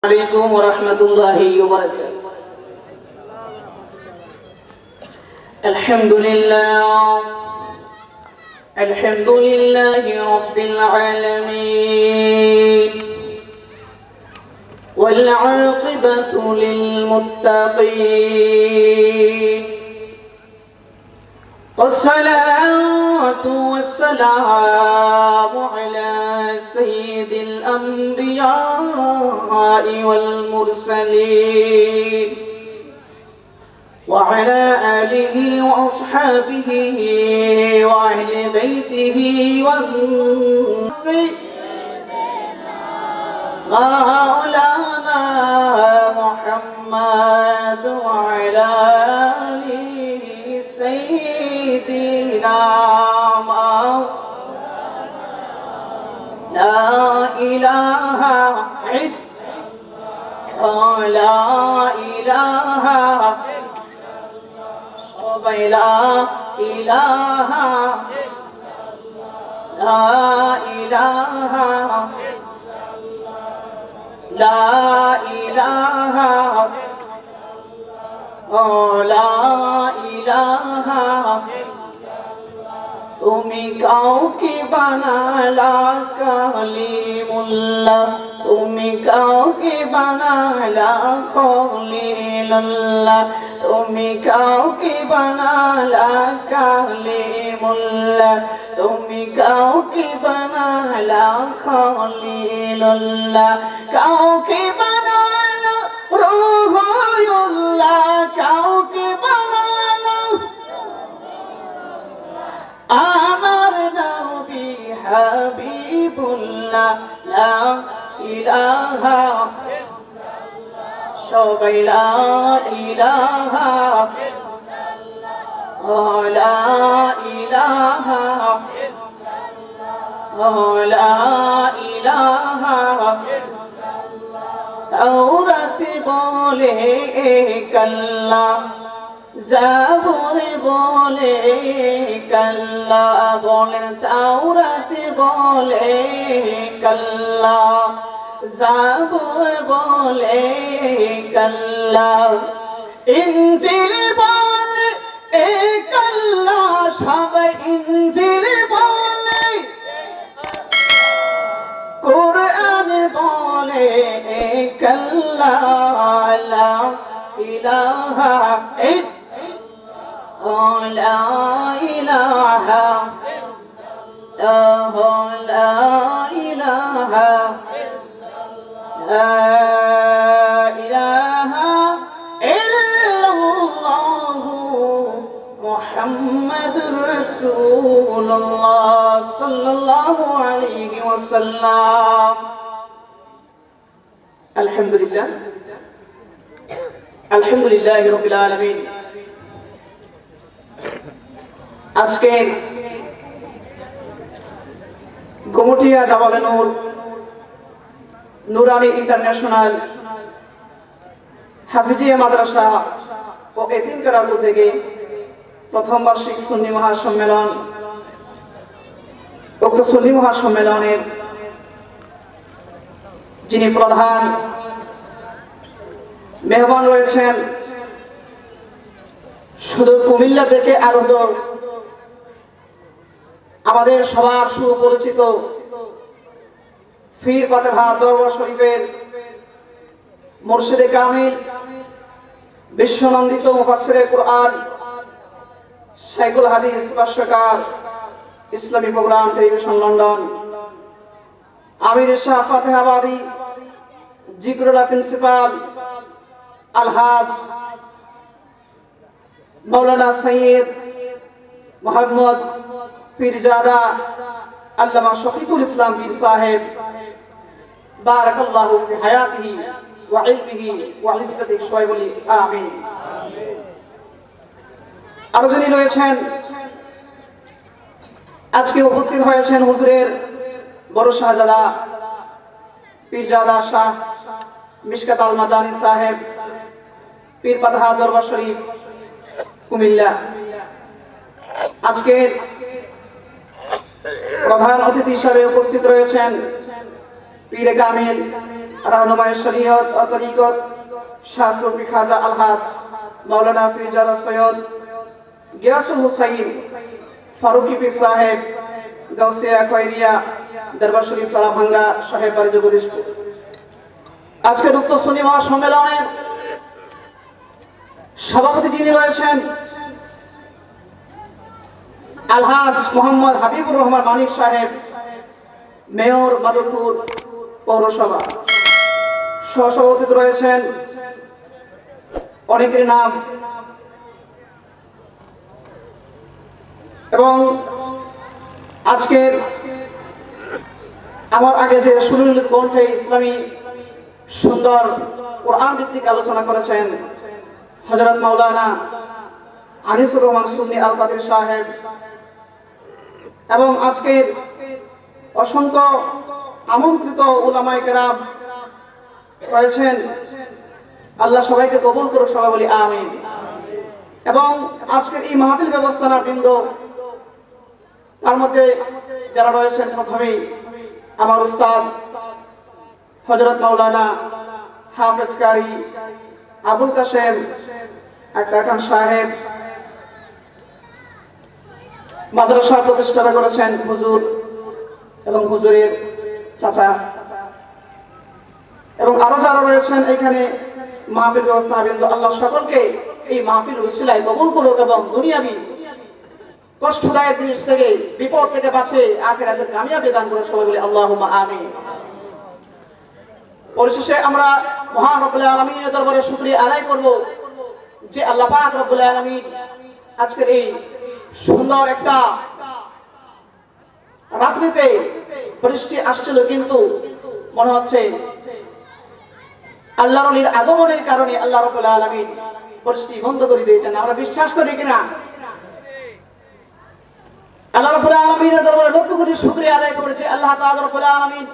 عليكم ورحمة الله وبركاته. الحمد لله رب العالمين، والعاقبة للمتقين، والصلاة والسلام على سيد الأنبياء والمرسلين، وعلى آله وأصحابه وأهل بيته مولانا محمد وعلى آله سيدنا لا إله إلا لا إله لا إله لا إله لا إله لا إله তুমি কাউকে বানালা কালিমুল্লাহ, তুমি কাউকে বানালা খলিলুল্লাহ, তুমি কাউকে বানালা কালিমুল্লাহ, তুমি কাউকে বানালা খলিলুল্লাহ, কাউকে বানালা রূহুল্লাহ, কাউকে বানালা আমার নবী হাবিবুল্লাহ। লা ইলাহা সবাই লা ইলাহা লা ইলাহা লা ইলাহা তাওরাত বলে কাল্লাহ, জাবুর বলে কাল্লা, বলেন তাওরাত বলে কাল্লা, জাবুর বলে কাল্লা, ইনজিল বলে কাল্লা, সবাই ইনজিল বলে, কুরআন বলে কাল্লা, লা ইলাহা لا إله لا إله لا إله إلا الله محمد رسول الله صلى الله عليه وسلم. الحمد لله رب العالمين. আজকে গোমটিয়া জাবালে নূর নুরানি ইন্টারন্যাশনাল হাফিজিয়া মাদ্রাসা ও এতিমখানার থেকে প্রথম বার্ষিক সুন্নি মহাসম্মেলন, উক্ত সুন্নি মহাসম্মেলনের যিনি প্রধান মেহমান রয়েছেন সুদূর কুমিল্লা থেকে আগত আমাদের সবার সুপরিচিত পীর ফাতেহা দরবার শরীফের মুর্শিদে কামিল, বিশ্বনন্দিত মুফাসসিরে কুরআন, শাইখুল হাদিস, ভাষ্যকার, ইসলামী প্রোগ্রাম টেলিভিশন লন্ডন, আমির শাহ ফাতেহাবাদী, জিকরুল্লাহ প্রিন্সিপাল, আলহাজ মৌলানা সৈয়দ মোহাম্মদ পীরজাদা আল্লামা শফিকুল ইসলাম পীর সাহেব, বারাকাল্লাহু ফি হায়াতিহি ওয়া ইলমিহি ওয়া ইজ্জতিহি, সবাই বলি আমিন। আরো যিনি রয়েছেন, আজকে উপস্থিত হয়েছেন হুজুরের বড় শাহজাদা পীরজাদা শাহ মিশকাত আল মাদানী সাহেব, পীর ফাতেহা দরবার শরীফ কুমিল্লা। আজকে প্রধান অতিথি হিসাবে উপস্থিত রয়েছেন পীরে কামিল রাহনুমায়ে শরীয়ত ও তরিকত শাহ সুফি খাজা আলহাজ মাওলানা পীরজাদা সৈয়দ গিয়াসুল হুসাইন ফারুকি পীর সাহেব গাউসিয়া খয়রিয়া দরবার শরীফ চালাভাঙ্গা সাহেব বাড়ি জগদীশপুর। আজকের উক্ত সুন্নি মহাসম্মেলনের সভাপতি যিনি রয়েছেন আলহাজ মোহাম্মদ হাবিবুর রহমান মানিক সাহেব, মেয়র মাধবপুর পৌরসভা। সহসভাপতি রয়েছেন অনেকের নাম, এবং আজকের আমার আগে যে সুনীল কণ্ঠে ইসলামী সুন্দর কোরআন ভিত্তিক আলোচনা করেছেন হযরত মাওলানা আনিসুর রহমান সুন্নি আল কাদের সাহেব, এবং আজকের অসংখ্য আমন্ত্রিত উলামায়ে কেরাম রয়েছেন, আল্লাহ সবাইকে কবুল করুক, সবাই বলি আমিন। এবং আজকের এই মাহফিল ব্যবস্থাপনা বৃন্দ, তার মধ্যে যারা রয়েছেন, প্রথমেই আমার উস্তাদ হযরত মাওলানা হাফেজ কারি আবুল কাশেম আক্তার খান সাহেব, মাদ্রাসা প্রতিষ্ঠাতা করেছেন হুজুর এবং হুজুরের চাচা, এবং আরো যারা রয়েছেন এখানে মাহফিল ব্যবস্থাপনা, আল্লাহ সকলকে এই মাহফিল উসিলায় কবুল করুক এবং দুনিয়াবি কষ্টদায়ক জিনিস থেকে, বিপদ থেকে বাঁচে আখিরাতের কামিয়াবি দান করে, সবাই বলি আল্লাহুম্মা আমিন। পরিশেষে আমরা মহান রব্বুল আলামিনের দরবারে শুকরিয়া আদায় করব যে আল্লাহ পাক রব্বুল আলামিন আজকের এই সুন্দর একটা রাত্রিতে বৃষ্টি আসছিল, কিন্তু মনে হচ্ছে আল্লাহর ওলির আগমনের কারণে আল্লাহ রাব্বুল আলামিন বৃষ্টি বন্ধ করে দিয়েছেন। আমরা বিশ্বাস করি কিনা? আল্লাহ রাব্বুল আলামিনের দরবারে লক্ষ কোটি শুকরিয়া আদায় করেছে। আল্লাহ তাআলা রাব্বুল আলামিন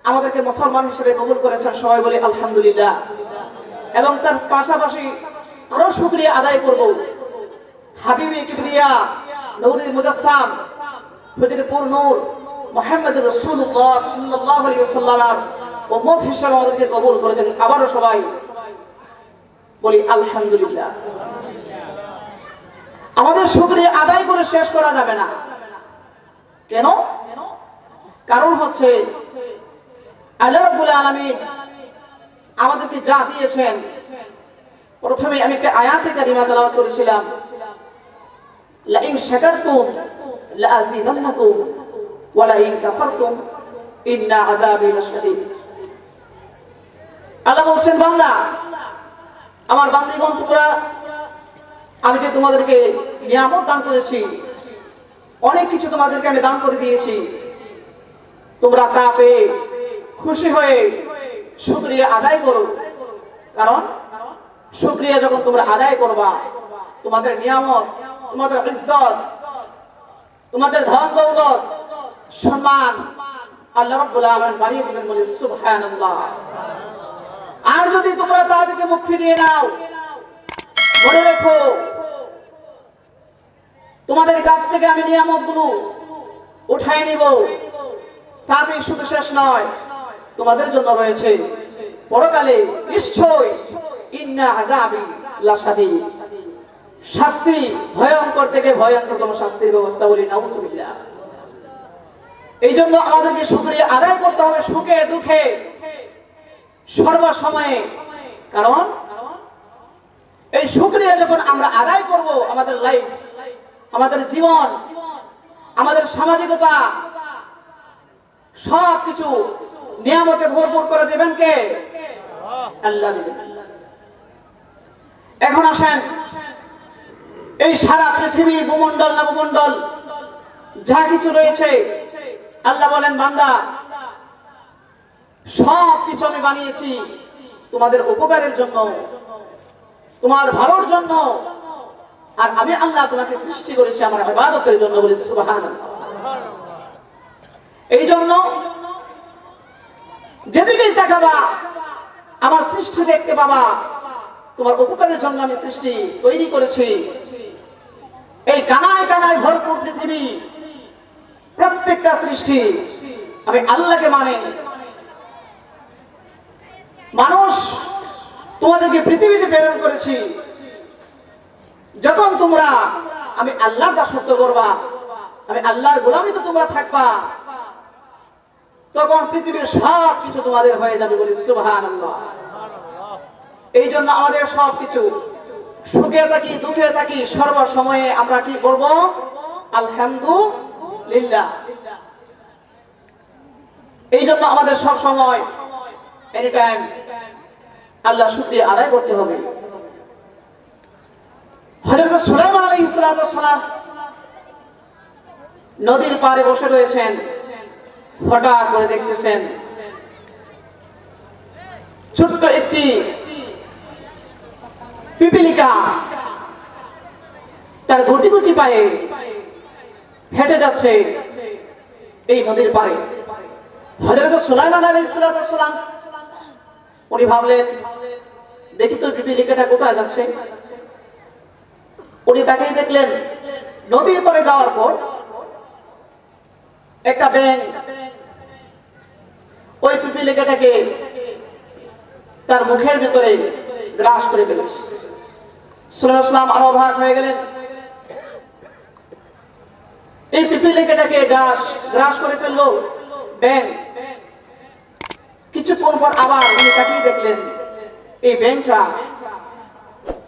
আমাদেরকে মুসলমান হিসেবে কবুল করেছেন, সবাই বলি আলহামদুলিল্লাহ। এবং তার পাশাপাশি আরো শুকরিয়া আদায় করব হাবিবে কিবরিয়া নূরুল মুজাসসাম ফজলপুর নূর মুহাম্মদ রাসূলুল্লাহ সাল্লাল্লাহু আলাইহি ওয়াসাল্লামের উম্মত হিসেবে আমাদেরকে কবুল করেছেন। আবারো সবাই বলি আলহামদুলিল্লাহ। আমাদের শুকরিয়া আদায় করে শেষ করা যাবে না। কেন? কারণ হচ্ছে আল্লাহ রাব্বুল আলামিন আমাদেরকে যা দিয়েছেন, প্রথমে আমি একটা আয়াতে কারিমা তেলাওয়াত করেছিলাম, লা ইন শাকারতুম লা আযীদান্নাকুম ওয়া লা ইন কাফারতুম ইন্না আযাবি লাশাদীদ। আল্লাহ বলছেন, বান্দা, আমার বান্দীগণ, তোমরা, আমি যে তোমাদেরকে নিয়ামত দান করেছি, অনেক কিছু তোমাদেরকে আমি দান করে দিয়েছি, তোমরা তা পেয়ে খুশি হয়ে শুকরিয়া আদায় করো। কারণ শুকরিয়া যখন তোমরা আদায় করবা, তোমাদের নিয়ামত, তোমাদের ইজ্জত, তোমাদের ধন দৌলত, সম্মান আল্লাহ রাব্বুল আলামিন বাড়িয়ে দিবেন, বলে সুবহানাল্লাহ। আর যদি তোমরা তা থেকে মুখ ফিরিয়ে নাও, মনে রেখো তোমাদের কাছ থেকে আমি নিয়ামতগুলো উঠাই নিব। তাতেই শুধু শেষ নয়, তোমাদের জন্য রয়েছে পরকালে নিশ্চয় ইন্না আযাবি লাশাদীদ, শাস্তি ভয়ঙ্কর থেকে ভয়ঙ্করতম শাস্তির ব্যবস্থা, বলি নাউযুবিল্লাহ। এই জন্য আমাদেরকে শুকরিয়া আদায় করতে হবে সুখে দুঃখে সর্বসময়ে। কারণ এই শুকরিয়া যখন আমরা আদায় করব, আমাদের লাইফ, আমাদের জীবন, আমাদের সামাজিকতা সবকিছু নিয়ামতে ভরপুর করে দেবেন কে? আল্লাহ দিবেন। এখন আসেন, এই সারা পৃথিবী, ভূমণ্ডল না ভূমণ্ডল, যা কিছু রয়েছে, আল্লাহ বলেন, বান্দা, সব কিছু আমি বানিয়েছি তোমাদের উপকারের জন্য, তোমার ভালোর জন্য, আর আমি আল্লাহ তোমাকে সৃষ্টি করেছি আমার ইবাদতের জন্য, বলি সুবহানাল্লাহ। এই জন্য যেদিকেই তাকাবা আমার সৃষ্টি দেখতে পাবা, তোমার উপকারের জন্য আমি সৃষ্টি তৈরি করেছি। এই কানায় কানায় ভরপুর পৃথিবী, প্রত্যেকটা সৃষ্টি আমি আল্লাহকে মানে, মানুষ তোমাদেরকে পৃথিবীতে প্রেরণ করেছি যখন তোমরা আমি আল্লাহর দাসত্ব করবা, আমি আল্লাহর গোলামিতে তোমরা থাকবা, তখন পৃথিবীর সব কিছু তোমাদের হয়ে যাবে বলি সুবহানাল্লাহ। এই জন্য আমাদের সবকিছু সুখে থাকি দুঃখে থাকি সর্বসময়ে আমরা কি করব? আলহামদুলিল্লাহ। এই জন্য আমাদের সব সময় এনি টাইম আল্লাহ শুকরিয়া আদায় করতে হবে। হযরত সুলাইমান আলাইহিস সালাম নদীর পাড়ে বসে রয়েছেন, হঠাৎ করে দেখতেছেন ছোট্ট একটি পিপীলিকা তার গুটি গুটি পায়ে হেঁটে যাচ্ছে এই নদীর পাড়ে। হযরত সুলাইমান আলাইহিস সালাম উনি ভাবলেন, দেখি তো পিপীলিকাটা কোথায় যাচ্ছে। উনি তাকেই দেখলেন, নদীর পাড়ে যাওয়ার পর একটা ব্যাঙ ওই পিপীলিকাটাকে তার মুখের ভিতরে গ্রাস করে ফেলেছে। সুলাইমান আরো অবাক হয়ে গেলেন, এই পিপীলিকাটাকে গ্রাস করে ফেললো ব্যাঙ। কিছুক্ষণ পর আবার উনি তাকিয়ে দেখলেন, এই ব্যাঙটা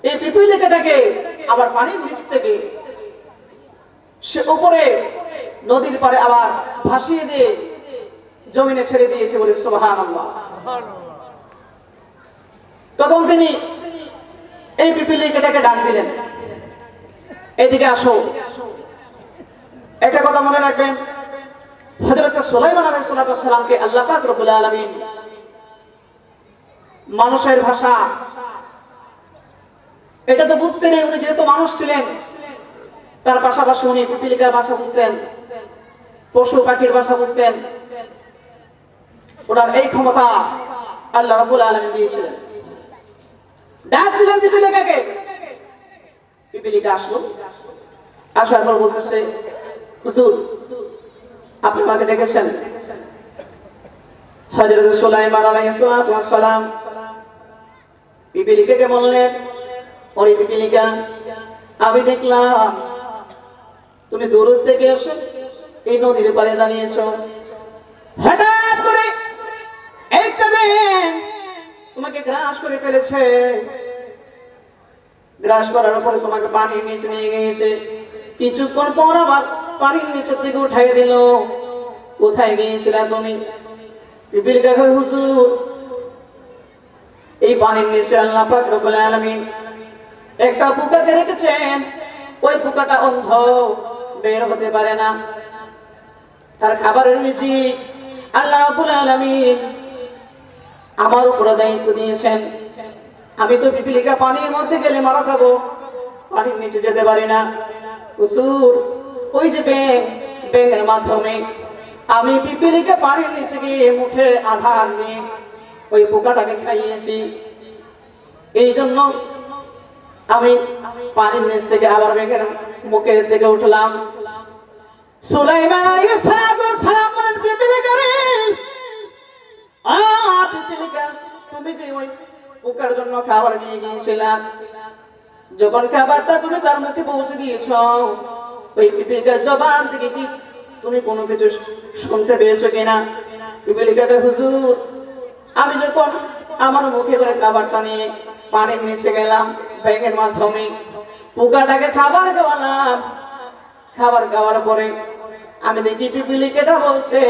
এই পিপীলিকাটাকে আবার পানির নিচ থেকে সে উপরে নদীর পাড়ে আবার ভাসিয়ে দিয়ে জমিনে ছেড়ে দিয়েছে বলে সুবহানাল্লাহ। তখন তিনি এই পিপীলিকাটাকে ডাক দিলেন, এদিকে আসো। একটা কথা মনে রাখবেন, হযরত সুলাইমান আলাইহিস সালামকে আল্লাহ পাক রব্বুল আলামিন মানুষের ভাষা এটা তো বুঝতে নেই, উনি যেহেতু মানুষ ছিলেন তার পাশাপাশি উনি পিপীলিকার ভাষা বুঝতেন, পশু পাখির ভাষা বুঝতেন। ওনার এই ক্ষমতা আল্লাহ রাব্বুল আলামিন দিয়েছিলেন। ডাক দিলেন পিপীলিকাকে, পিপীলিকা আসলো। আসার পর বলতেছে, হুজুর আপনি আমাকে ডেকেছেন? হযরত সুলাইমান আলাইহিস সালাম পিপীলিকাকে বললেন, ওরে পিপীলিকা, আমি দেখলাম তুমি দূর থেকে এসে এই নদীর পাড়ে দাঁড়িয়েছো। হঠাৎ করে একটা ব্যাঙ তোমাকে গ্রাস করে ফেলেছে। গ্রাস করার পরে তোমাকে পানির নিচে নিয়ে গিয়েছে। কিছুক্ষণ পর আবার পানির নিচে থেকে উঠাই দিল। কোথায় গিয়েছিলা তুমি? পিপীলিকা কয়, হুজুর এই পানির নিচে আল্লাহ পাক রব্বুল আলামিন একটা পোকাকে রেখেছেন। ওই পোকাটা অন্ধ, বের হতে পারে না। তার খাবারের নিচে আল্লাহ রাব্বুল আলামিন আমার উপরে দায়িত্ব দিয়েছেন। আমি তো পিপীলিকা পানির মধ্যে গেলে মারা যাবো, পানির নিচে যেতে পারি না। হুজুর ওই যে ব্যাঙের মাধ্যমে আমি পিপীলিকা পানির নিচে গিয়ে মুখে আধার নিয়ে ওই পোকাটাকে খাইয়েছি। এই জন্য আমি পানির নিচ থেকে আবার ব্যাঙের মুখের থেকে উঠলাম। সুলাইমান আলাইহিস সালাম বলেন, পিপীলিকা রে, পিপীলিকা তুমি যে ওই পোকার জন্য খাবার নিয়ে গিয়েছিলাম, যখন খাবারটা তুমি তার মুখে পৌঁছে দিয়েছ, ওই পিপীলিকার জবান থেকে কি তুমি কোনো কিছু শুনতে পেয়েছো কিনা? পিপীলিকাটা, হুজুর আমি যখন আমার মুখে করে খাবারটা নিয়ে পানির নিচে গেলাম ব্যাঙের মাধ্যমে, পোকাটাকে খাবার খাওয়ালাম। খাবার খাওয়ার পরে আমি দেখি পিপীলিকাটা বলছে,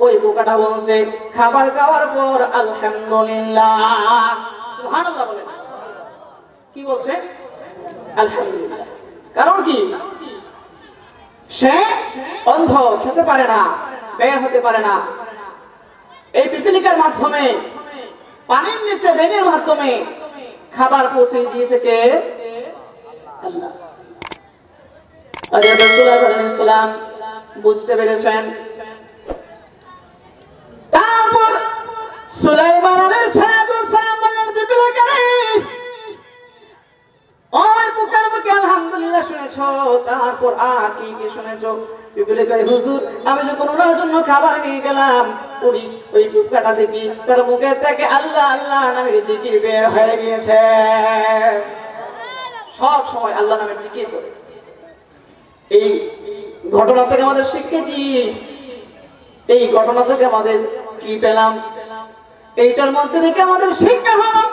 ওই পোকাটা বলছে খাবার খাওয়ার পর আলহামদুলিল্লাহ। সুবহানাল্লাহ বলেন। কি বলছে? আলহামদুলিল্লাহ। কারণ কি? সে অন্ধ, খেতে পারে না, বের হতে পারে না। এই পিপীলিকার মাধ্যমে পানির নিচে ব্যাঙের মাধ্যমে খাবার পৌঁছে দিয়েছে কে? আল্লাহ। হযরত সুলাইমান আলাইহিস সালাম বুঝতে পেরেছেন। তারপর সুলাইমান আলাইহিস সালাম বললেন, পিপীলিকা রে, ওই পোকার মুখে আলহামদুলিল্লাহ শুনেছো, তারপর আর কি কি শুনেছো? পিপিলি কয় হুজুর আমি যখন ওনার জন্য খাবার নিয়ে গেলাম উনি ওই ফুটকাটা দেখি তার মুখে থেকে আল্লাহ আল্লাহ নামের জিকির বের হয়ে গিয়েছে। সব সময় আল্লাহ নামের জিকির করে। এই ঘটনা থেকে আমাদের শিক্ষা কি? এই ঘটনা থেকে আমাদের কি পেলাম? এইটার মধ্যে থেকে আমাদের শিক্ষা হলো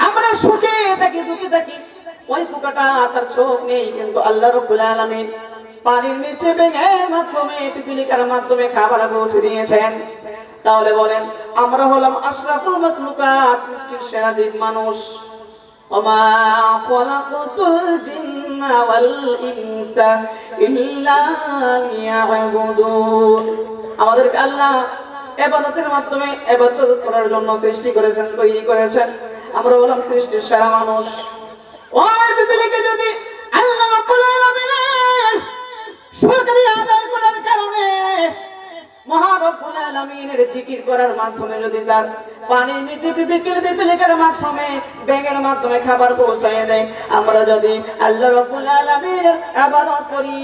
আমরা সুখে থাকি দুঃখে থাকি, ওই পোকাটা তার চোখ নেই কিন্তু আল্লাহ রাব্বুল আলামিন পানির নিচে ব্যাঙের মাধ্যমে পিপিলিকার মাধ্যমে খাবার পৌঁছে দিয়েছেন। তাহলে বলেন আমরা হলাম আশরাফুল মাখলুকাত, সৃষ্টির সেরা জীব মানুষ। ওমা খালাকাতুল জিন্না ওয়াল ইনসা ইল্লা লিয়াবুদুন। আমাদেরকে আল্লাহ ইবাদতের মাধ্যমে ইবাদত করার জন্য সৃষ্টি করেছেন, তৈরি করেছেন। আমরা হলাম সৃষ্টির সেরা মানুষ। ওই পিপিলিকে যদি আল্লাহ রাব্বুল আলামিনের শুকরিয়া আদায় করার কারণে মহান রব্বুল আলামিনের জিকির করার মাধ্যমে যদি তার পানির নিচে পিপিলিকার মাধ্যমে ব্যাঙের মাধ্যমে খাবার পৌঁছায় দেয়, আমরা যদি আল্লাহ রাব্বুল আলামিনের ইবাদত করি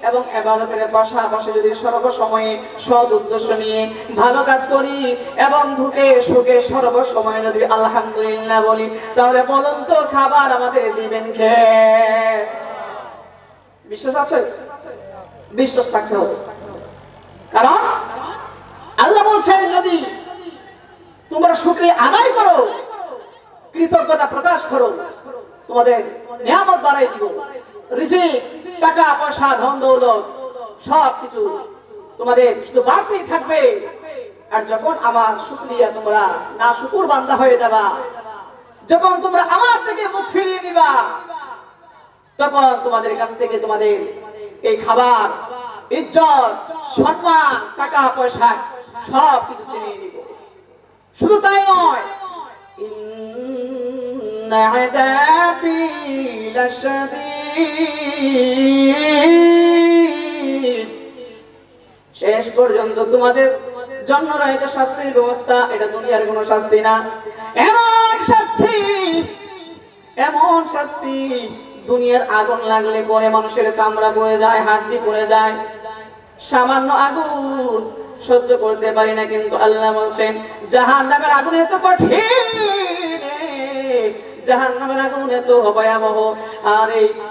এবং ইবাদতের পাশাপাশি যদি সর্বসময়ে সৎ উদ্দেশ্য নিয়ে ভালো কাজ করি এবং দুঃখে সুখে সর্বসময় যদি আলহামদুলিল্লাহ বলি, তাহলে বলুন তো খাবার আমাদের দিবেন কে? বিশ্বাস আছে? বিশ্বাস থাকতে হবে। কারণ আল্লাহ বলছেন যদি তোমরা শুকরিয়া আদায় করো, কৃতজ্ঞতা প্রকাশ করো, তোমাদের নিয়ামত বাড়াই দিব, রিজিক, টাকা পয়সা, ধন দৌলত সবকিছু তোমাদের শুধু বাড়তেই থাকবে। আর যখন আমার শুকরিয়া তোমরা না শুকুর বান্দা হয়ে যাবা, যখন তোমরা আমার থেকে মুখ ফিরিয়ে নিবা, তখন তোমাদের কাছ থেকে তোমাদের এই খাবার, ইজ্জত, সম্মান, টাকা পয়সা সব কিছু ছিনিয়ে নিব। শুধু তাই নয়, ইন্না আযাবি লাশাদীদ, শেষ পর্যন্ত তোমাদের জন্য রয়েছে শাস্তির ব্যবস্থা। এটা দুনিয়ার কোনো শাস্তি না, এমন শাস্তি, এমন শাস্তি। দুনিয়ার আগুন লাগলে পরে মানুষের চামড়া পড়ে যায়, হাড়ি পড়ে যায়, সামান্য আগুন সহ্য করতে পারি না, কিন্তু আল্লাহ বলছেন জাহান্নামের আগুন এত কঠিন, জাহান্নামের আগুন এত ভয়াবহ। আর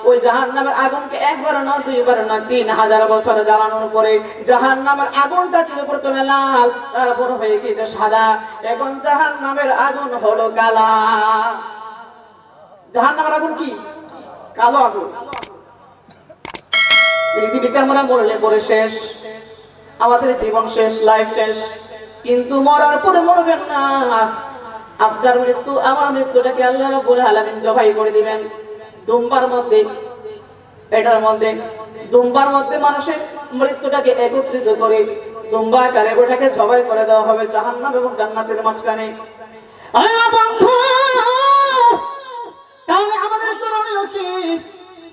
ওই জাহান্নামের আগুনকে একবার না, দুইবার না, 3000 বছর জ্বালানোর পরে জাহান্নামের আগুনটা ছিল প্রথমে লাল, তারপর হয়ে গিয়েছে সাদা, এখন জাহান্নামের আগুন হলো কালা। জাহান্নামের আগুন কি? কালো আগুন। পৃথিবীতে আমরা মরলে পরে শেষ, আমাদের জীবন শেষ, লাইফ শেষ, কিন্তু মরার পরে মরবেন না। আপনার মৃত্যু, আমার মৃত্যুটাকে আল্লাহ রাব্বুল আলামিন জবাই করে দিবেন দুম্বার মধ্যে। এটার মধ্যে দুম্বার মধ্যে মানুষের মৃত্যুটাকে একত্রিত করে দুম্বা আকারে ওটাকে জবাই করে দেওয়া হবে জাহান্নাম এবং জান্নাতের মাঝখানে। তাহলে আমাদের করণীয় কি?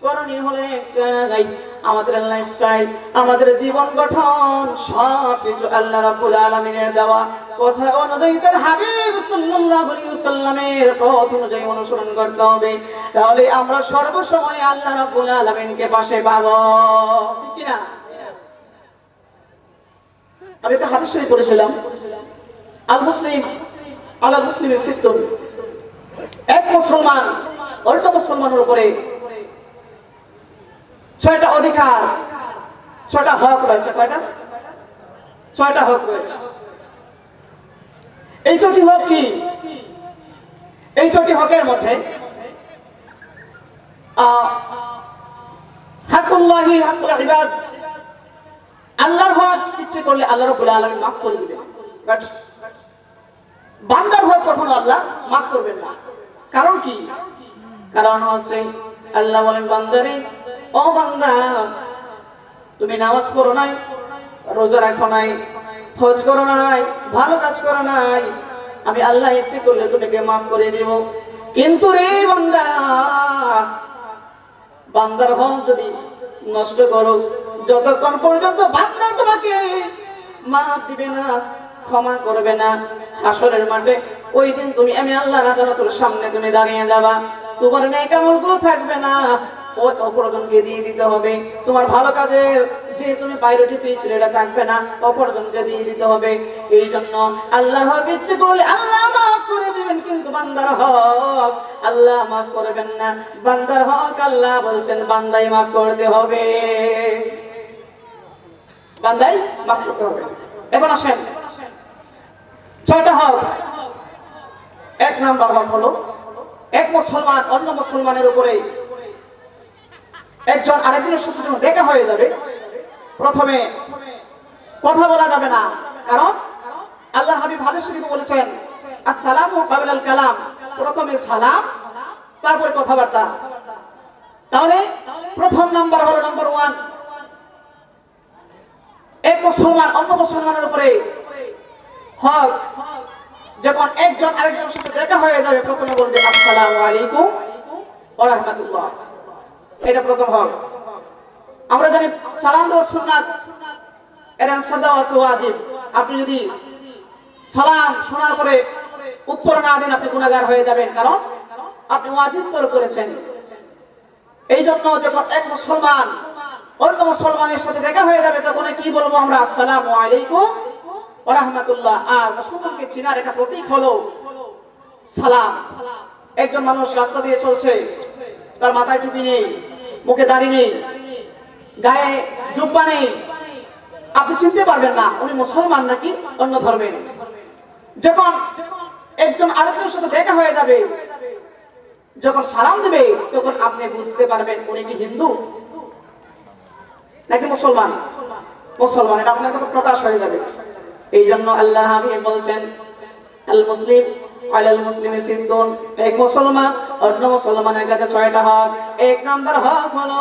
করণীয় হলো একটাই, আমাদের লাইফস্টাইল, আমাদের জীবন গঠন সবকিছু আল্লাহ রাব্বুল আলামিনের দেওয়া কথা অনুযায়ী তার হাবিব সাল্লাল্লাহু আলাইহি ওয়াসাল্লামের পথ অনুযায়ী অনুসরণ করতে হবে। তাহলে আমরা সর্বসময় আল্লাহ রাব্বুল আলামিনকে পাশে পাবো, ঠিক কি না? আমি একটা হাদিস শরীফ পড়েছিলাম, আল মুসলিম আলা মুসলিমের সিত্তুন, এক মুসলমান অন্য মুসলমানের উপরে 6টা অধিকার, 6টা হক রয়েছে। কয়টা? 6টা হক রয়েছে। এই 6টি হক কি? এই 6টি হকের মধ্যে হাকুল্লাহি হাকুল ইবাদ, আল্লাহর হক ইচ্ছে করলে আল্লাহ রাব্বুল আলামিন মাফ করে দিবেন, বাট বান্দার হক কখনো আল্লাহ মাফ করবেন না। কারণ কি? কারণ হচ্ছে আল্লাহ বলেন বান্দারে, ও বান্দা তুমি নামাজ পড়ো নাই, রোজা রাখো নাই, হজ করো নাই, ভালো কাজ করো নাই, আমি আল্লাহ ইচ্ছে করলে তোমাকে মাফ করে দিব। কিন্তু রে বান্দা, বান্দার হক যদি নষ্ট করো, যতক্ষণ পর্যন্ত বান্দা তোমাকে মাফ দিবে না, ক্ষমা করবে না, হাসরের মাঠে ওই দিন তুমি আমি আল্লাহর আদালতের সামনে তুমি দাঁড়িয়ে যাবা, তোমার নেক আমলগুলো থাকবে না, ওই অপরজনকে দিয়ে দিতে হবে। তোমার ভালো কাজের যে তুমি প্রায়োরিটি পেয়েছিলে এটা থাকবে না, অপরজনকে দিয়ে দিতে হবে। এই জন্য আল্লাহর হক ইচ্ছে করলে আল্লাহ মাফ করে দিবেন, কিন্তু বান্দার হক আল্লাহ মাফ করবেন না। বান্দার হক আল্লাহ বলছেন বান্দাই মাফ করতে হবে, বান্দাই মাফ করতে হবে। এখন আসেন 6টা হক। 1 নাম্বার হক হলো এক মুসলমান অন্য মুসলমানের উপরে একজন আরেকজনের সাথে যখন দেখা হয়ে যাবে, প্রথমে কথা বলা যাবে না, কারণ আল্লাহর হাবিব হাদিস শরীফে বলেছেন আসসালামু ক্বাবলাল কালাম, প্রথমে সালাম তারপরে কথাবার্তা। তাহলে প্রথম নাম্বার হলো নাম্বার 1, এক মুসলমান অন্য মুসলমানের উপরে হক, যখন একজন আরেকজনের সাথে দেখা হয়ে যাবে প্রথমে বলবে আসসালামু আলাইকুম ওয়া রাহমাতুল্লাহ, এটা প্রথম হক। আমরা জানি সালাম দেওয়া সুন্নাত, এর আনসার দেওয়া আছে ওয়াজিব। আপনি যদি সালাম শোনার পরে উত্তর না দেন আপনি গুনাহগার হয়ে যাবেন, কারণ আপনি ওয়াজিব করেছেন। এই জন্য যখন এক মুসলমান অন্য মুসলমানের সাথে দেখা হয়ে যাবে তখন কি বলবো আমরা? আসসালামু আলাইকুম ওয়া রাহমাতুল্লাহ। আর মুসলমানকে চিনার একটা প্রতীক হলো সালাম। একজন মানুষ রাস্তা দিয়ে চলছে, তার মাথায় টুপি নেই, মুখে দাড়ি নেই, গায়ে জুব্বা নেই, আপনি চিনতে পারবেন না উনি মুসলমান নাকি অন্য ধর্মের। যখন একজন আরেকজনের সাথে দেখা হয়ে যাবে, যখন সালাম দেবে তখন আপনি বুঝতে পারবেন উনি কি হিন্দু নাকি মুসলমান। মুসলমান, এটা আপনার কাছে প্রকাশ হয়ে যাবে। এই জন্য আল্লাহ হাবিব বলছেন আল মুসলিম আলাল মুসলিমি সিদ্দুন, এক মুসলমান অন্য মুসলমানের কাছে 6টা হক। 1 নাম্বার হক হলো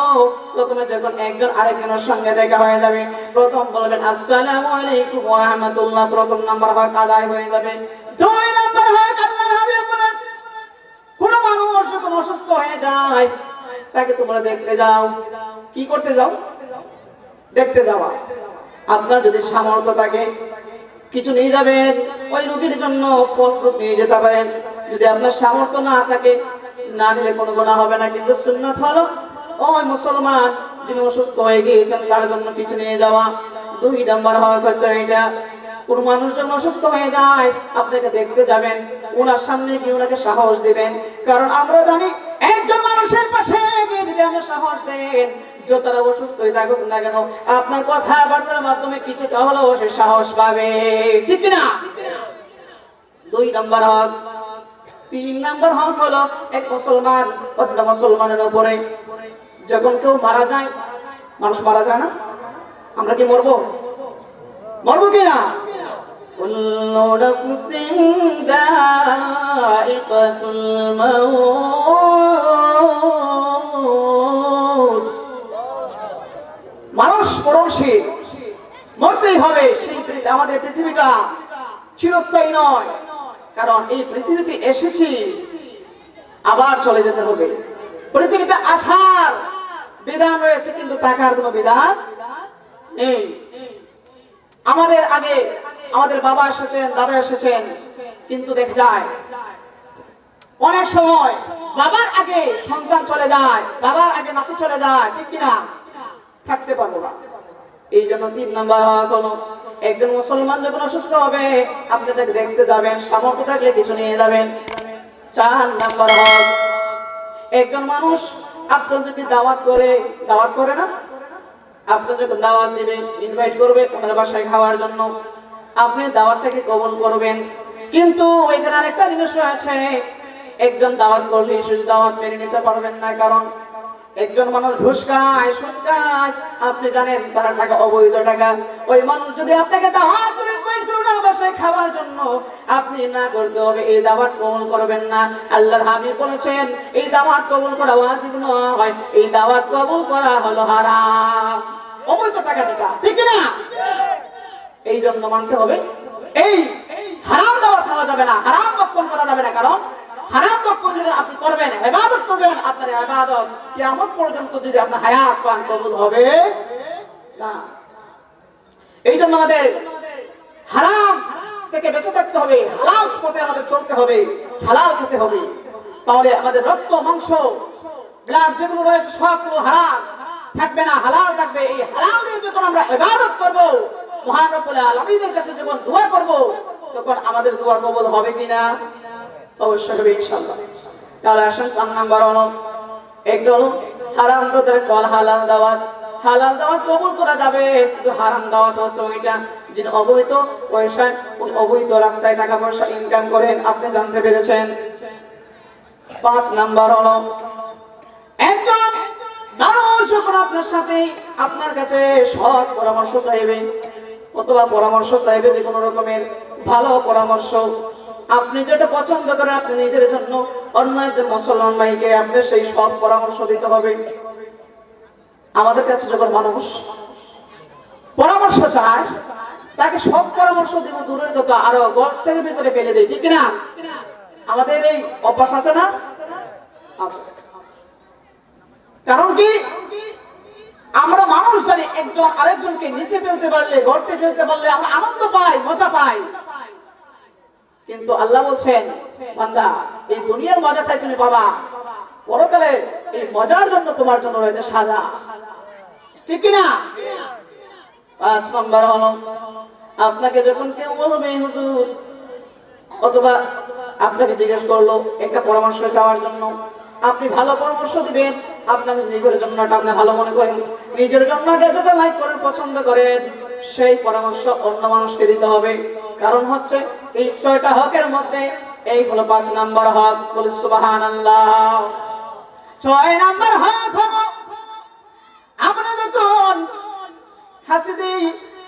প্রথমে যখন একজন আরেকজনের সঙ্গে দেখা হয়ে যাবে প্রথম বলবেন আসসালামু আলাইকুম ওয়া রাহমাতুল্লাহ, প্রথম নাম্বার হক আদায় হয়ে যাবে। 2 নাম্বার হক আল্লাহ হাবিব বলেন কোন মানুষ যখন অসুস্থ হয়ে যায় তাকে তোমরা দেখতে যাও। কি করতে যাও? দেখতে যাওয়া। আপনার যদি সামর্থ্য থাকে কিছু নিয়ে যাবেন, ওই রোগীর জন্য ফল ফ্রুট নিয়ে যেতে পারেন। যদি আপনার সামর্থ্য না থাকে না নিলে কোনো গুনাহ হবে না, কিন্তু সুন্নাত হলো ওই মুসলমান যিনি অসুস্থ হয়ে গিয়েছেন তার জন্য কিছু নিয়ে যাওয়া। 2 নাম্বার হক হচ্ছে এটা, কোন মানুষ যখন অসুস্থ হয়ে যায় আপনাকে দেখতে যাবেন, ওনার সামনে গিয়ে ওনাকে সাহস দিবেন, কারণ আমরা জানি একজন মানুষের পাশে গিয়ে যদি আপনি সাহস দেন যতটা অসুস্থই থাকুক না কেন আপনার কথাবার্তার মাধ্যমে কিছুটা হলেও সে সাহস পাবে, ঠিক না? 2 নাম্বার হক। 3 নাম্বার হক হলো এক মুসলমান অন্য মুসলমানের উপরে যখন কেউ মারা যায়, মানুষ মারা যায় না, আমরা কি মরবো? মরবো কিনা? কুল্লু নাফসিন যায়িকাতুল মাউত, মানুষ মরণশীল, মরতেই হবে। আমাদের পৃথিবীটা চিরস্থায়ী নয়, কারণ এই পৃথিবীতে এসেছি আবার চলে যেতে হবে। পৃথিবীতে আসার বিধান রয়েছে কিন্তু টাকার কোনো বিধান নেই। আমাদের আগে আমাদের বাবা এসেছেন, দাদা এসেছেন, কিন্তু দেখা যায় অনেক সময় বাবার আগে সন্তান চলে যায়, বাবার আগে নাতি চলে যায়, ঠিক কিনা? থাকতে পারবো না। এই জন্য 3 নাম্বার হক হলো একজন মুসলমান যখন অসুস্থ হবে আপনি তাকে দেখতে যাবেন, সামর্থ্য থাকলে কিছু নিয়ে যাবেন। 4 নাম্বার হক, একজন মানুষ আপনার যদি দাওয়াত করে না, আপনি যখন দাওয়াত দিবেন, ইনভাইট করবে ওনার বাসায় খাওয়ার জন্য, আপনি দাওয়াতটাকে কবুল করবেন। কিন্তু ওইখানে আরেকটা জিনিস আছে, একজন দাওয়াত করলে শুধু দাওয়াত মেনে নিতে পারবেন না, কারণ একজন মানুষ ঘুষ খায়, সুদ খায়, আপনি জানেন তার টাকা অবৈধ টাকা। ওই মানুষ যদি আপনাকে দাওয়াত করে ওনার বাসায় খাওয়ার জন্য, আপনি না করতে হবে, এই দাওয়াত কবুল করবেন না। আল্লাহর হাবিব বলেছেন এই দাওয়াত কবুল করা ওয়াজিব নয়, এই দাওয়াত কবুল করা হলো হারাম, অবৈধ টাকা যেটা, ঠিক না? এই জন্য মানতে হবে এই হারাম দাওয়াত খাওয়া যাবে না, হারাম বক্ষণ করা যাবে না, কারণ হারাম বক্ষণ যদি আপনি করবেন, ইবাদত করবেন, আপনার ইবাদত কিয়ামত পর্যন্ত যদি আপনার হায়াত পান কবুল হবে না। এই জন্য আমাদের হারাম থেকে বেঁচে থাকতে হবে, হালাল পথে আমাদের চলতে হবে, হালাল খেতে হবে, তাহলে আমাদের রক্ত মাংস ব্লাড যেগুলো রয়েছে সবগুলো হারাম থাকবে না, হালাল থাকবে। এই হালাল দিয়ে যখন আমরা ইবাদত করব, মহান রব্বুল আলামিনের কাছে যখন দোয়া করব, তখন আমাদের দোয়া কবুল হবে কিনা? অবশ্যই হবে ইনশাআল্লাহ। তাহলে আসেন 4 নাম্বার হলো একটু হারাম দাওয়াত কল হালাল দাওয়াত। হালাল দাওয়াত কবুল করা যাবে, কিন্তু হারাম দাওয়াত হচ্ছে ওইটা যিনি অবৈধ পয়সায়, অবৈধ রাস্তায় টাকা পয়সা ইনকাম করেন, আপনি জানতে পেরেছেন। 5 নাম্বার হলো একজন মানুষ যখন আপনার সাথে আপনার কাছে সৎ পরামর্শ চাইবে অথবা পরামর্শ চাইবে, যে কোনো রকমের ভালো পরামর্শ, আপনি যেটা পছন্দ করেন আপনি নিজের জন্য, অন্য একজন মুসলমান ভাইকে আপনি সেই সৎ পরামর্শ দিতে হবে। আমাদের কাছে যখন মানুষ পরামর্শ চায়, তাকে সৎ পরামর্শ দিব দূরের কথা, আরো গর্তের ভিতরে ফেলে দেয়, ঠিক না? আমাদের এই অভ্যাস আছে না? আছে। কারণ কি, আমরা মানুষ জানি একজন আরেকজনকে নিচে ফেলতে পারলে, গর্তে ফেলতে পারলে আমরা আনন্দ পাই, মজা পাই। কিন্তু আল্লাহ বলছেন, বান্দা এই দুনিয়ার মজাটাই তুমি পাবা, পরকালে এই মজার জন্য তোমার জন্য রয়েছে সাজা, ঠিক কিনা? 5 নম্বর হলো আপনাকে যখন কেউ বলবে হুজুর, অথবা আপনাকে জিজ্ঞেস করলো একটা পরামর্শ চাওয়ার জন্য, আপনি ভালো পরামর্শ দিবেন। আপনার নিজের জন্য আপনি ভালো মনে করেন, নিজের জন্য যেটা লাইক করেন, পছন্দ করেন, সেই পরামর্শ অন্য মানুষকে দিতে হবে। কারণ হচ্ছে এই 6টা হকের মধ্যে এই হলো 5 নাম্বার হক। বলি সুবহানাল্লাহ। 6 নাম্বার হক হলো আমরা যখন হাসি দেই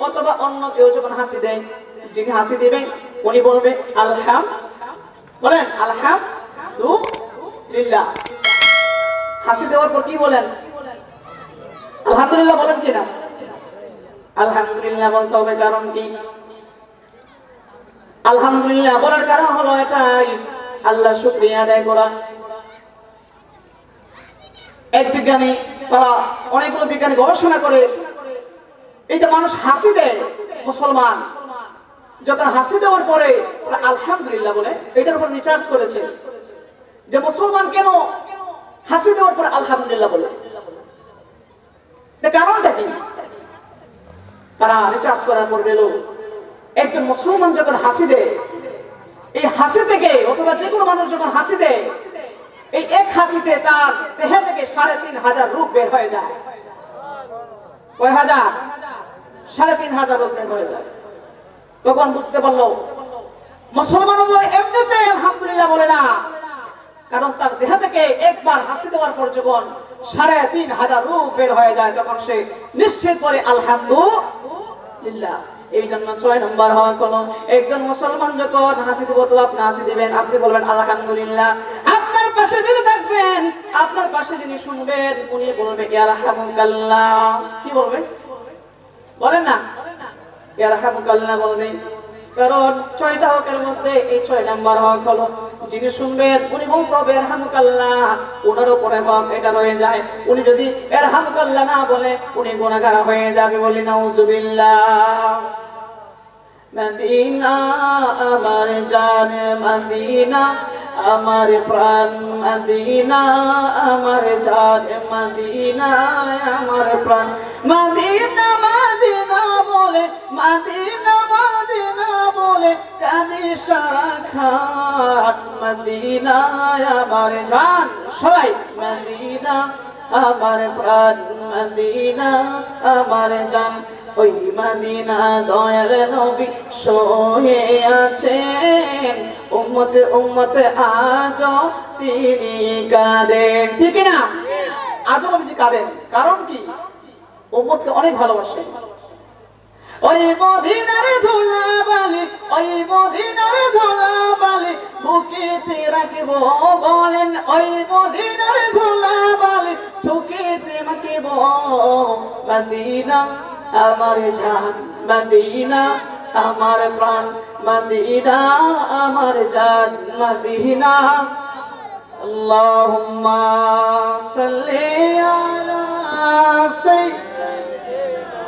অথবা অন্য কেউ যখন হাসি দেয়, যিনি হাসি দিবেন উনি বলবে বলেন আলহামদুলিল্লাহ। হাসি দেওয়ার পর কি বলেন? আলহামদুলিল্লাহ বলেন কিনা? আলহামদুলিল্লাহ বলতে হবে। কারণ কি? আলহামদুলিল্লাহ বলার কারণ হলো এটাই, আল্লাহ শুকরিয়া আদায় করা। এক বিজ্ঞানী, তারা অনেকগুলো বিজ্ঞানী গবেষণা করে, এই যে মানুষ হাসি দেয়, মুসলমান যখন হাসি দেওয়ার পরে আলহামদুলিল্লাহ বলে, এটার উপর রিসার্চ করেছে যে মুসলমান কেন হাসি দেওয়ার পরে আলহামদুলিল্লাহ বলে, কারণটা কি? তারা রিসার্চ করার পর পেল, একজন মুসলমান যখন হাসি দেয়, এই হাসি থেকে অথবা যে কোনো মানুষ যখন হাসি দেয়, এই এক হাসিতে তার দেহ থেকে 3500 রূপ বের হয়ে যায়। কয় হাজার? 3500 রূপ বের হয়ে যায়। তখন বুঝতে পারলো মুসলমান এমনিতে আলহামদুলিল্লাহ বলে না, কারণ তার দেহ থেকে একবার হাসি দেওয়ার পর যখন 3500 রূপ বের হয়ে যায়, তখন সে নিশ্চিত করে আলহামদুলিল্লাহ। এই জন্য 6 নম্বর হক হলো একজন মুসলমান যখন হাসি দিব, তো আপনি হাসি দিবেন, আপনি বলবেন আলহামদুলিল্লাহ। আপনার পাশে যিনি থাকবেন, আপনার পাশে যিনি শুনবেন, উনি বলবে ইয়ারহামুকাল্লাহ। কি বলবেন? বলেন না, ইয়ারহামুকাল্লাহ বলবেন। কারণ 6টা হকের মধ্যে এই 6 নম্বর হক হলো যিনি শুনবেন উনি বলতে হবে ইয়ারহামুকাল্লাহ, ওনার উপরে হক এটা রয়ে যায়। উনি যদি ইয়ারহামুকাল্লাহ না বলে, উনি গুনাহগার হয়ে যাবে। বলি নাউজুবিল্লাহ। মদিনা আমার জান, মদিনা আমার প্রাণ, মদিনা আমার জান, মদিনা আমার প্রাণ। মদিনা মদিনা বলে, মদিনা মদিনা বলে কাঁদি সারাক্ষণ, মদিনা আমার জান। সবাই মদিনা আমার প্রাণ, মদিনা আমার জান। ওই মদিনা দয়াল নবী শুয়ে আছেন, উম্মতে উম্মতে আজ তিনি কাঁদেন, ঠিক না? আজও নবীজি কাঁদেন। কারণ কি? উম্মতকে অনেক ভালোবাসেন। ওই মদিনার ধুলাবালি, ওই মদিনার ধুলাবালি বুকেতে রাখবো বলেন, ওই মদিনার ধুলাবালি চোখেতে রাখব। মদিনা আমার জান, মদিনা আমার প্রাণ, মদিনা আমার জান, মদিনা। আল্লাহুম্মা সাল্লি আলা সাইয়্যিদিনা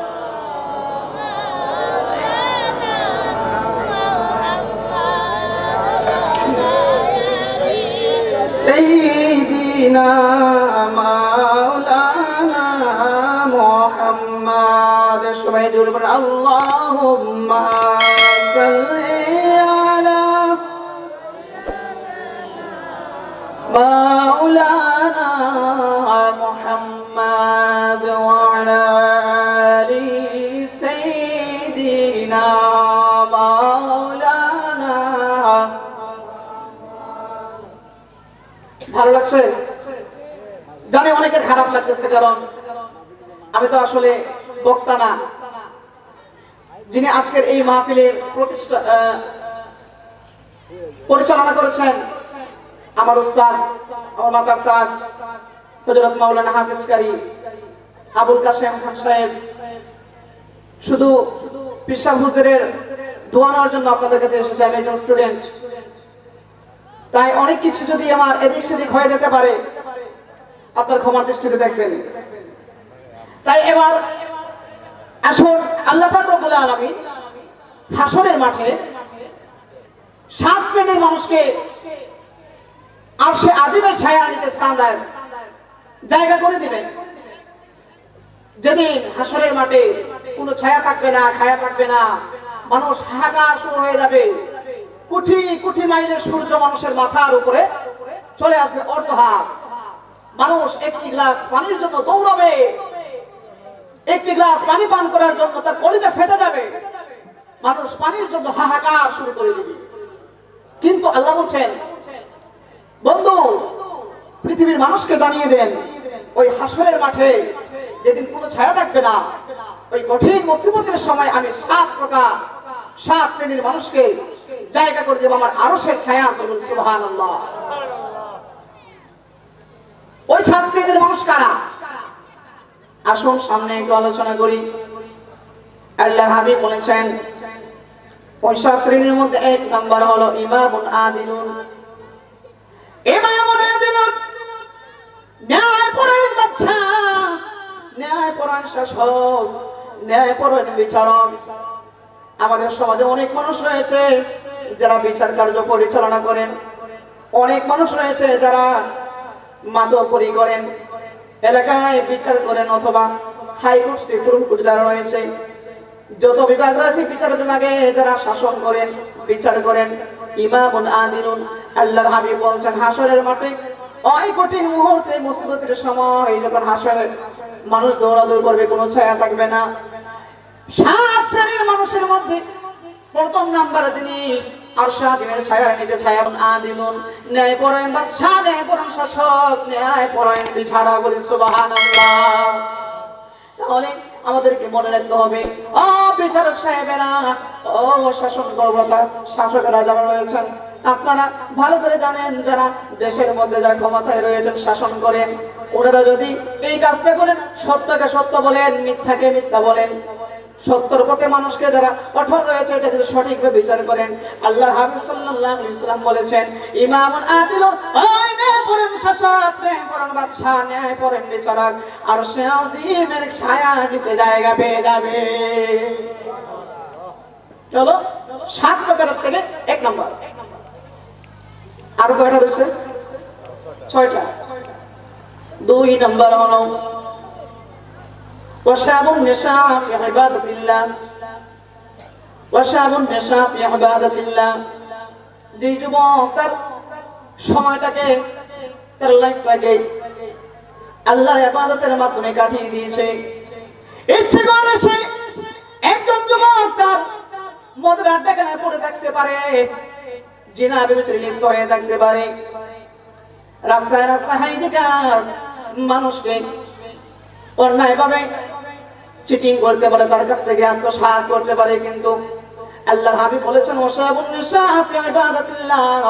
سيدنا مولانا محمد সবাই জোরে বলেন আল্লাহুম্মা সাল্লি আলা مولانا محمد وعلى آل سيدنا مولانا ভালো লাগছে জানি অনেকের খারাপ লাগতেছে কারণ আমি তো আসলে বক্তা না যিনি আজকের এই মাহফিলের পরিচালনা করেছেন আমার উস্তাদ আমার মাতার তাজ হযরত মাওলানা হাফেজ কারি আবুল কাশেম খান সাহেব শুধু পিশাব হুজুরের দোয়া নেওয়ার জন্য আপনাদের কাছে এসেছি আমি একজন স্টুডেন্ট তাই অনেক কিছু যদি আমার এদিক সেদিক হয়ে যেতে পারে আপনার ক্ষমার দৃষ্টিতে দেখবেন তাই এবার আসুন আল্লাহ পাক রব্বুল আলামিন হাসরের মাঠে 7 শ্রেণীর মানুষকে আরশে আজিমের ছায়ার নিচে স্থান দেন জায়গা করে দিবেন যেদিন হাসরের মাঠে কোনো ছায়া থাকবে না খায়া থাকবে না মানুষ হাহাকার শুরু হয়ে যাবে কোটি কোটি মাইলের সূর্য মানুষের মাথার উপরে চলে আসবে অর্ধহাত মানুষ একটি গ্লাস পানির জন্য দৌড়াবে একটি গ্লাস পানি পান করার জন্য তার কলিজা ফেটে যাবে মানুষ পানির জন্য হাহাকার শুরু করে দিবে কিন্তু আল্লাহ বলছেন বন্ধু পৃথিবীর মানুষকে জানিয়ে দেন ওই হাসরের মাঠে যেদিন কোনো ছায়া থাকবে না ওই কঠিন মুসিবতের সময় আমি 7 শ্রেণীর মানুষকে জায়গা করে দেব আমার আরশের ছায়া সুবহানাল্লাহ ওই 7 শ্রেণীর মানুষ কারা আসুন সামনে একটু আলোচনা করি আল্লাহর হাবিব বলেছেন ওই 7 শ্রেণীর মধ্যে 1 নাম্বার হলো ইমামুন আদিলুন ইমামুন আদিলুন ন্যায়পরায়ণ বাদশা ন্যায়পরায়ণ শাসক ন্যায়পরায়ণ বিচারক আমাদের সমাজে অনেক মানুষ রয়েছে যারা বিচার কার্য পরিচালনা করেন অনেক মানুষ রয়েছে যারা মাতব্বরি করেন এলাকায় বিচার করেন অথবা হাইকোর্ট সুপ্রিম কোর্ট যারা রয়েছে যত বিভাগ রয়েছে বিচার বিভাগে যারা শাসন করেন বিচার করেন ইমামুন আদিলুন আল্লাহর হাবিব বলছেন হাসরের মাঠে ওই কঠিন মুহূর্তে মুসিবতের সময় যখন হাসরের মানুষ দৌড়াদৌড়ি করবে কোনো ছায়া থাকবে না 7 শ্রেণীর মানুষের মধ্যে প্রথম নাম্বার যিনি আরশে আজিমের ছায়ার নিচে ছায়াবুন আদিলুন ন্যায়পরায়ণ বাদশা ন্যায়পরায়ণ শাসক ন্যায়পরায়ণ বিচারক বলি সুবহানাল্লাহ তাহলে আমাদেরকে মনে রাখতে হবে ও বিচারক সাহেবেরা ও শাসন কর্মকর্তা শাসকেরা যারা রয়েছেন আপনারা ভালো করে জানেন যারা দেশের মধ্যে যারা ক্ষমতায় রয়েছেন শাসন করেন ওনারা যদি এই কাজটা করেন সত্যকে সত্য বলেন মিথ্যাকে মিথ্যা বলেন সত্যের পথে মানুষকে যারা কঠোর রয়েছে এটা যদি সঠিকভাবে বিচার করেন আল্লাহর হাবিব সাল্লাল্লাহু আলাইহি ওয়াসাল্লাম বলেছেন ইমামুন আদিলুন ওই ন্যায়পরায়ণ শাসক ন্যায়পরায়ণ বাদশা ন্যায়পরায়ণ বিচারক আরশে আজিমের ছায়ার নিচে জায়গা পেয়ে যাবে চলো 7 প্রকারের থেকে 1 নাম্বার আর কয়টা রয়েছে 6টা 2 নাম্বার হলো وشاب نشأ في عبادة الله وشاب نشأ في عبادة الله যে যুবক তার সময়টাকে তার লাইফটাকে আল্লাহর ইবাদতের মাধ্যমে কাটিয়ে দিয়েছে ইচ্ছে করলে সে একজন যুবক তার মদের আড্ডাখানায় পড়ে থাকতে পারে জিনা ব্যভিচারে লিপ্ত হয়ে থাকতে পারে রাস্তায় রাস্তায় হাইজাকার মানুষকে অন্যায়ভাবে চিটিং করতে পারে তার কাছ থেকে আত্মসাৎ করতে পারে কিন্তু আল্লাহর হাবিব বলেছেন ওয়াশাবুন নিসা ফি ইবাদাতিল্লাহ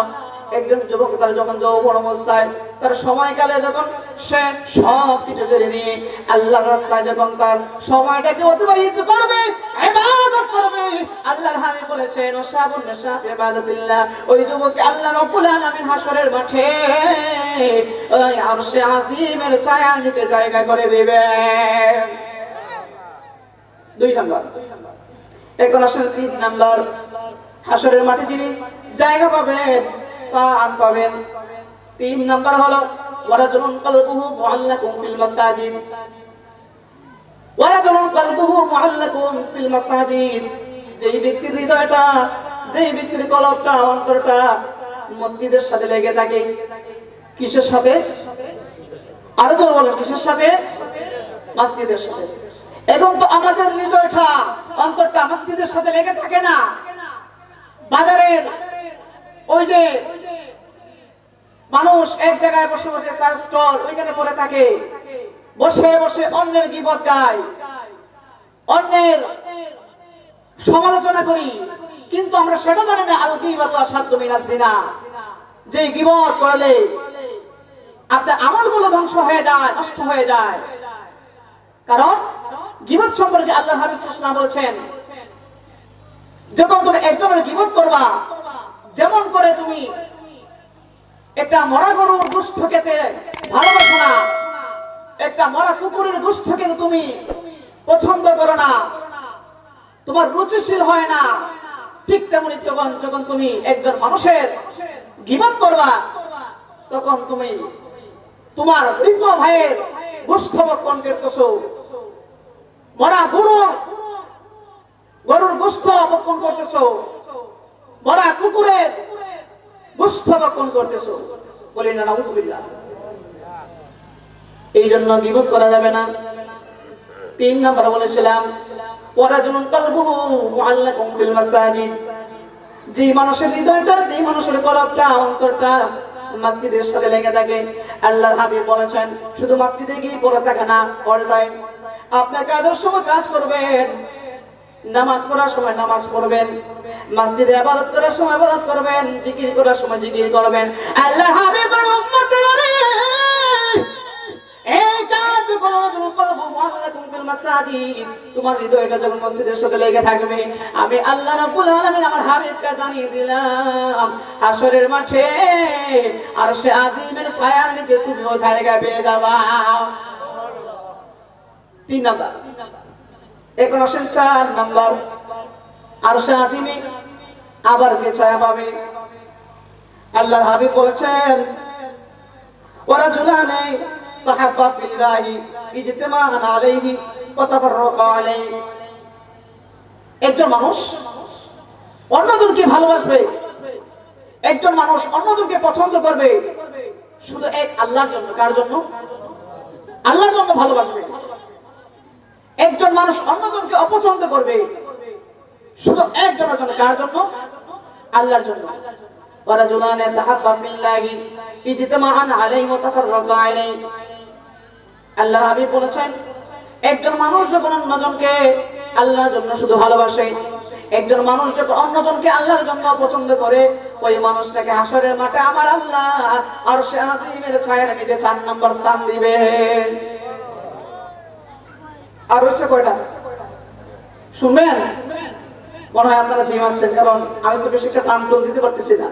একজন যুবক তার যখন যৌবন অবস্থায় তার সময়কালে যখন সে সব কিছু ছেড়ে দিয়ে আল্লাহর রাস্তায় যখন তার সময়টাকে অতিবাহিত করবে ইবাদত করবে আল্লাহর হাবিব বলেছেন ওয়াশাবুন নিসা ফি ইবাদাতিল্লাহ ওই যুবককে আল্লাহ রাব্বুল আলামিন হাসরের মাঠে ওই আরশে আজিমের ছায়ার নিচে জায়গা করে দিবেন 2 নাম্বার এখন আসলে 3 নাম্বার হাসরের মাঠে যিনি জায়গা পাবেন স্থান পাবেন 3 নাম্বার হলো ওয়ারাজুলুন কলবুহু মুআল্লাকুম ফিল মাসাজিদ, ওয়ারাজুলুন কলবুহু মুআল্লাকুম ফিল মাসাজিদ, যেই ব্যক্তির হৃদয়টা, যেই ব্যক্তির কলবটা, অন্তরটা মসজিদের সাথে লেগে থাকে। কিসের সাথে? আরো জোরে বলেন, কিসের সাথে? মসজিদের সাথে। এখন তো আমাদের হৃদয়টা, অন্তরটা মসজিদের সাথে লেগে থাকে না। বাজারের ওই যে মানুষ এক জায়গায় বসে বসে চা স্টল ওইখানে পড়ে থাকে, বসে বসে অন্যের গীবত গায়, অন্যের সমালোচনা করি, কিন্তু আমরা সেটা জানি না আল গীবাতু আশাদ্দু মিনাজ জিনা, যে গীবত করলে আপনার আমলগুলো ধ্বংস হয়ে যায়, নষ্ট হয়ে যায়। কারণ গীবত সম্পর্কে আল্লাহর হাবিব সাল্লাল্লাহু আলাইহি ওয়াসাল্লাম বলেছেন, যখন তুমি একজনের গীবত করবা, যেমন করে তুমি একটা মরা গরুর গোশত খেতে ভালোবাসো না, একটা মরা কুকুরের গোশত খেতে তুমি পছন্দ করো না, তোমার রুচিশীল হয় না, ঠিক তেমনি যখন তুমি একজন মানুষের গীবত করবা, তখন তুমি তোমার মৃত ভাইয়ের গোশত ভক্ষণ করতেছো, মরা গরুর গোশত ভক্ষণ করতেছো, মরা কুকুরের গোশত ভক্ষণ করতেছো। বলি না নাউযুবিল্লাহ। এই জন্য গীবত করা যাবে না। 3 নাম্বার বলেছিলাম ওয়ারাজুলুন কলবুহু মুআল্লাকুম ফিল মাসাজিদ, যে মানুষের হৃদয়টা, যে মানুষের কলবটা, অন্তরটা মসজিদের সাথে লেগে থাকে। আল্লাহর হাবিব বলেছেন শুধু মসজিদে গিয়ে পড়ে থাকে না, অল টাইম আপনার কাজের সময় কাজ করবেন, নামাজ পড়ার সময় নামাজ পড়বেন, মসজিদে ইবাদত করার সময় ইবাদত করবেন, জিকির করার সময় জিকির করবেন। আল্লাহর হাবিবের উম্মতেরা এই কাজ কলবু মুআল্লাকুম ফিল মাসাজিদ, তোমার হৃদয়টা যখন মসজিদের সাথে লেগে থাকবে, আমি আল্লাহ রাব্বুল আলামিন আমার হাবিবকে জানিয়ে দিলাম হাশরের মাঠে আরশে আজিমের ছায়ার নিচে তুমিও জায়গা পেয়ে যাবা। 3 নাম্বার। এখন আসেন 4 নাম্বার, আরশে আজিমে আবার কে ছায়া পাবে? আল্লাহর হাবিব বলেছেন ওয়ারাজুলানি তাহাব্বা ফিল্লাহি ইজতিমাআন আলাইহি ওয়া তাফাররাকা আলাইহি, একজন মানুষ অন্যজনকে ভালোবাসবে, একজন মানুষ অন্যজনকে পছন্দ করবে শুধু এক আল্লাহর জন্য। কার জন্য? আল্লাহর জন্য ভালোবাসবে। একজন মানুষ অন্যজনকে অপছন্দ করবে শুধু একজনের জন্য। কার জন্য? আল্লাহর জন্য। ওয়ারাজুলানি তাহাব্বা ফিল্লাহি ইজতিমাআন আলাইহি ওয়া তাফাররাকা আলাইহি, আল্লাহর হাবিব বলেছেন একজন মানুষ যখন অন্যজনকে আল্লাহর জন্য শুধু ভালোবাসে, একজন মানুষ যখন অন্যজনকে আল্লাহর জন্য পছন্দ করে, ওই মানুষটাকে হাশরের মাঠে আমার আল্লাহ আরশে আজিমের ছায়ার নিচে 4 নম্বর স্থান দিবে। আর হচ্ছে কয়টা শুনবেন? মনে হয় আপনারা ঝিমাচ্ছেন, কারণ আমি তো বেশি একটা টান দিতে পারতেছি না।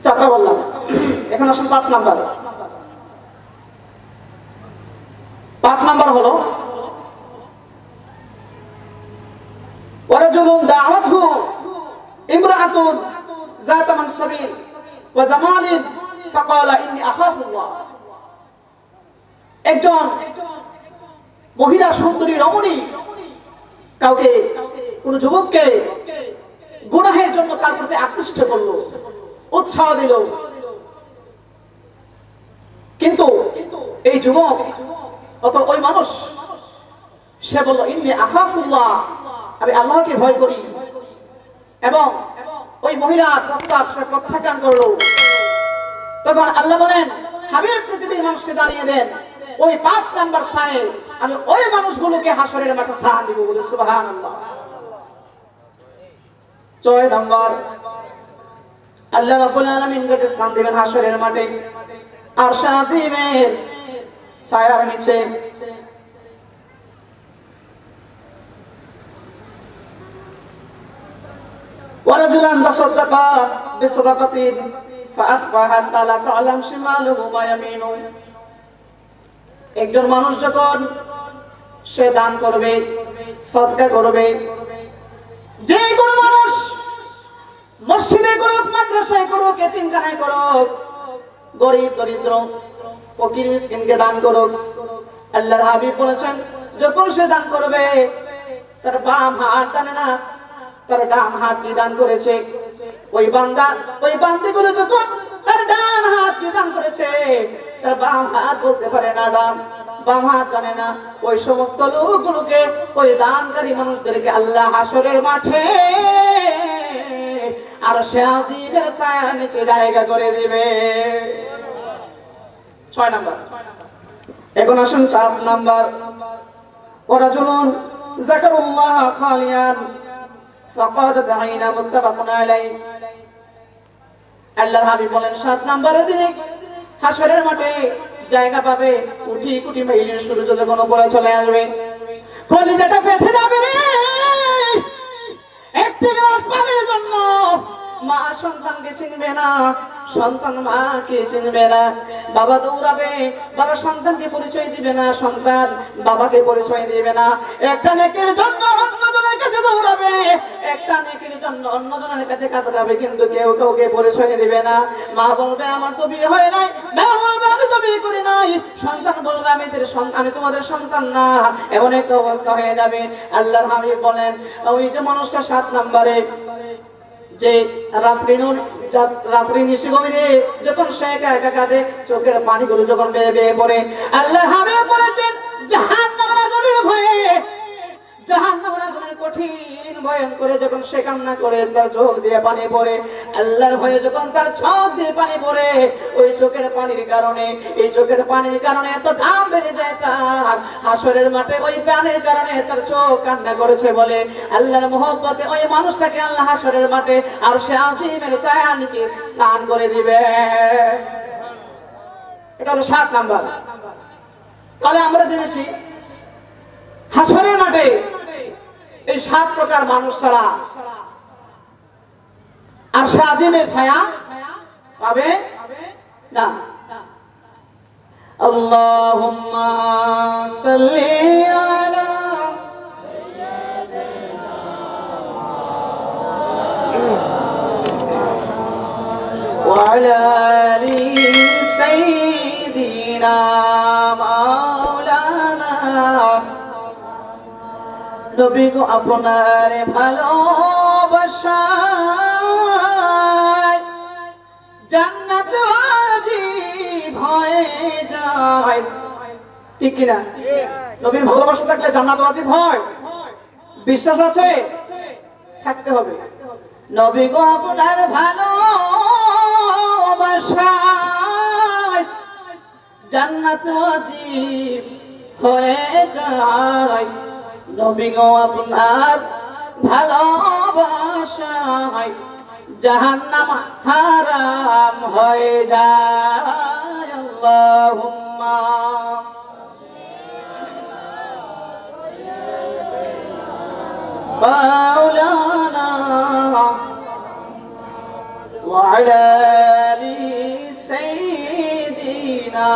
চারটা বললাম, এখন আসুন 5 নাম্বার। 5 নাম্বার হলো ওয়ারাজুলুন দাআওয়াতহু ইমরাআতুন যাতা মানসাবিন ওয়া জামালিন ফাকালা ইন্নী আখাফুল্লাহ, একজন মহিলা সুন্দরী রমণী কাউকে, কোন যুবককে গুনাহের জন্য তার প্রতি আকৃষ্ট করলো, উৎসাহ দিল, কিন্তু এই যুবক অথবা ওই মানুষ সে বলল ইন্নী আখাফুল্লাহ, আমি আল্লাহকে ভয় করি, এবং ওই মহিলার প্রস্তাব সে প্রত্যাখ্যান করলো। তখন আল্লাহ বলেন হাবিব পৃথিবীর মানুষকে জানিয়ে দেন ওই 5 নাম্বার স্থানে আমি ওই মানুষগুলোকে হাশরের মাঠে স্থান দিব। বলে সুবহানাল্লাহ। 6 নাম্বার, আল্লাহ রাব্বুল আলামিনকে স্থান দিবেন হাশরের মাঠে আরশে আজিমের ছায়ার নিচে। ওয়ারাজুলান তাসাদদাকা বিসাদাকাতিন ফাআখফাহা হাত্তা লা তা'লাম শিমালুহু মা ইয়ামিনু, একজন মানুষ যখন সে দান করবে, সদকা করবে, যে কোনো মানুষ মসজিদে করুক, মাদ্রাসায় করুক, এতিমখানায় করুক, গরিব দরিদ্র ফকির মিসকিনকে দান করুক। আল্লাহর হাবিব বলেছেন যখন সে দান করবে তার বাম হাত টানে না, তার ডান হাত কি দান করেছে। ওই বান্দা ওই বান্দিগুলো যখন তার ডান হাত কি দান করেছে, তার বাম হাত বলতে পারে না, ডান বাম হাত জানে না, ওই সমস্ত লোকগুলোকে, ওই দানকারী মানুষদেরকে আল্লাহ হাসরের মাঠে আর সে আজিমের ছায়ার নিচে জায়গা করে দিবে। 6 নাম্বার। এখন আসুন 7 নাম্বার। ওয়ারাজুলুন যাকারুল্লাহ খালিয়ান ফাকাদাত আইনা, মুত্তাফাকুন আলাইহি। আল্লাহর হাবিব বলেন 7 নম্বরের দিনে হাসরের মাঠে জায়গা পাবে কোটি কোটি মাইলের সূর্য যখন উপরে চলে আসবে, কলিজাটা ফেটে যাবে রে। একটি গ্লাস পানির জন্য মা সন্তানকে চিনবে না, সন্তান মাকে চিনবে না। বাবা দৌড়াবে, বাবা সন্তানকে পরিচয় দিবে না, সন্তান বাবাকে পরিচয় দিবে না। একটা নেকির জন্য অন্যজনের কাছে দৌড়াবে, একটা নেকির জন্য অন্যজনের কাছে কাতরাবে, কিন্তু কেউ কাউকে পরিচয় দিবে না। মা বলবে আমার তো বিয়ে হয় নাই, বাবা বলবে আমি তো বিয়ে করি নাই, সন্তান বলবে আমি তোমাদের সন্তান না। এমন একটা অবস্থা হয়ে যাবে। আল্লাহর হাবিব বলেন ওই যে মানুষটা 7 নম্বরে, যে রাত্রি নিশি গভীরে যখন সে একা একা কাঁদে, চোখের পানিগুলো যখন বেয়ে বেয়ে পড়ে, আল্লাহর হাবিব বলেছেন জাহান্নামের আগুনের ভয়ে, জাহান্নামের আগুনের কঠিন ভয়ঙ্কর করে যখন সে কান্না করে, তার চোখ দিয়ে পানি পড়ে, আল্লাহর ভয়ে যখন তার চোখ দিয়ে পানি পড়ে, ওই চোখের পানির কারণে, এই চোখের পানির কারণে এত দাম বেড়ে যায় তার। হাসরের মাঠে ওই পানির কারণে তার চোখ কান্না করেছে বলে আল্লাহর মহব্বতে ওই মানুষটাকে আল্লাহ হাসরের মাঠে আর সে আজিমের ছায়ার নিচে স্নান করে দিবে। এটা হলো 7 নাম্বার। তাহলে আমরা জেনেছি হাসরের মাঠে এই 7 প্রকার মানুষ ছাড়া আর সে আজিমের ছায়া পাবে না। আল্লাহুম্মা সাল্লি আলা ওয়া আলা আলি সাইয়্যিদিনা মাওলানা। নবী গো আপনার ভালোবাসায় জান্নাত ওয়াজিব হয়ে যায়, ঠিক কিনা? নবীর ভালোবাসা থাকলে জান্নাত ওয়াজিব হয়। বিশ্বাস আছে? থাকতে হবে। নবী গো আপনার ভালোবাসায় জান্নাত ওয়াজিব হয়ে যায়। নবী গো আপনার ভালোবাসায় জাহান্নাম হারাম হয়ে যায়। আল্লাহুম্মা মাওলানা ওয়া আলা আলি সাইয়্যিদিনা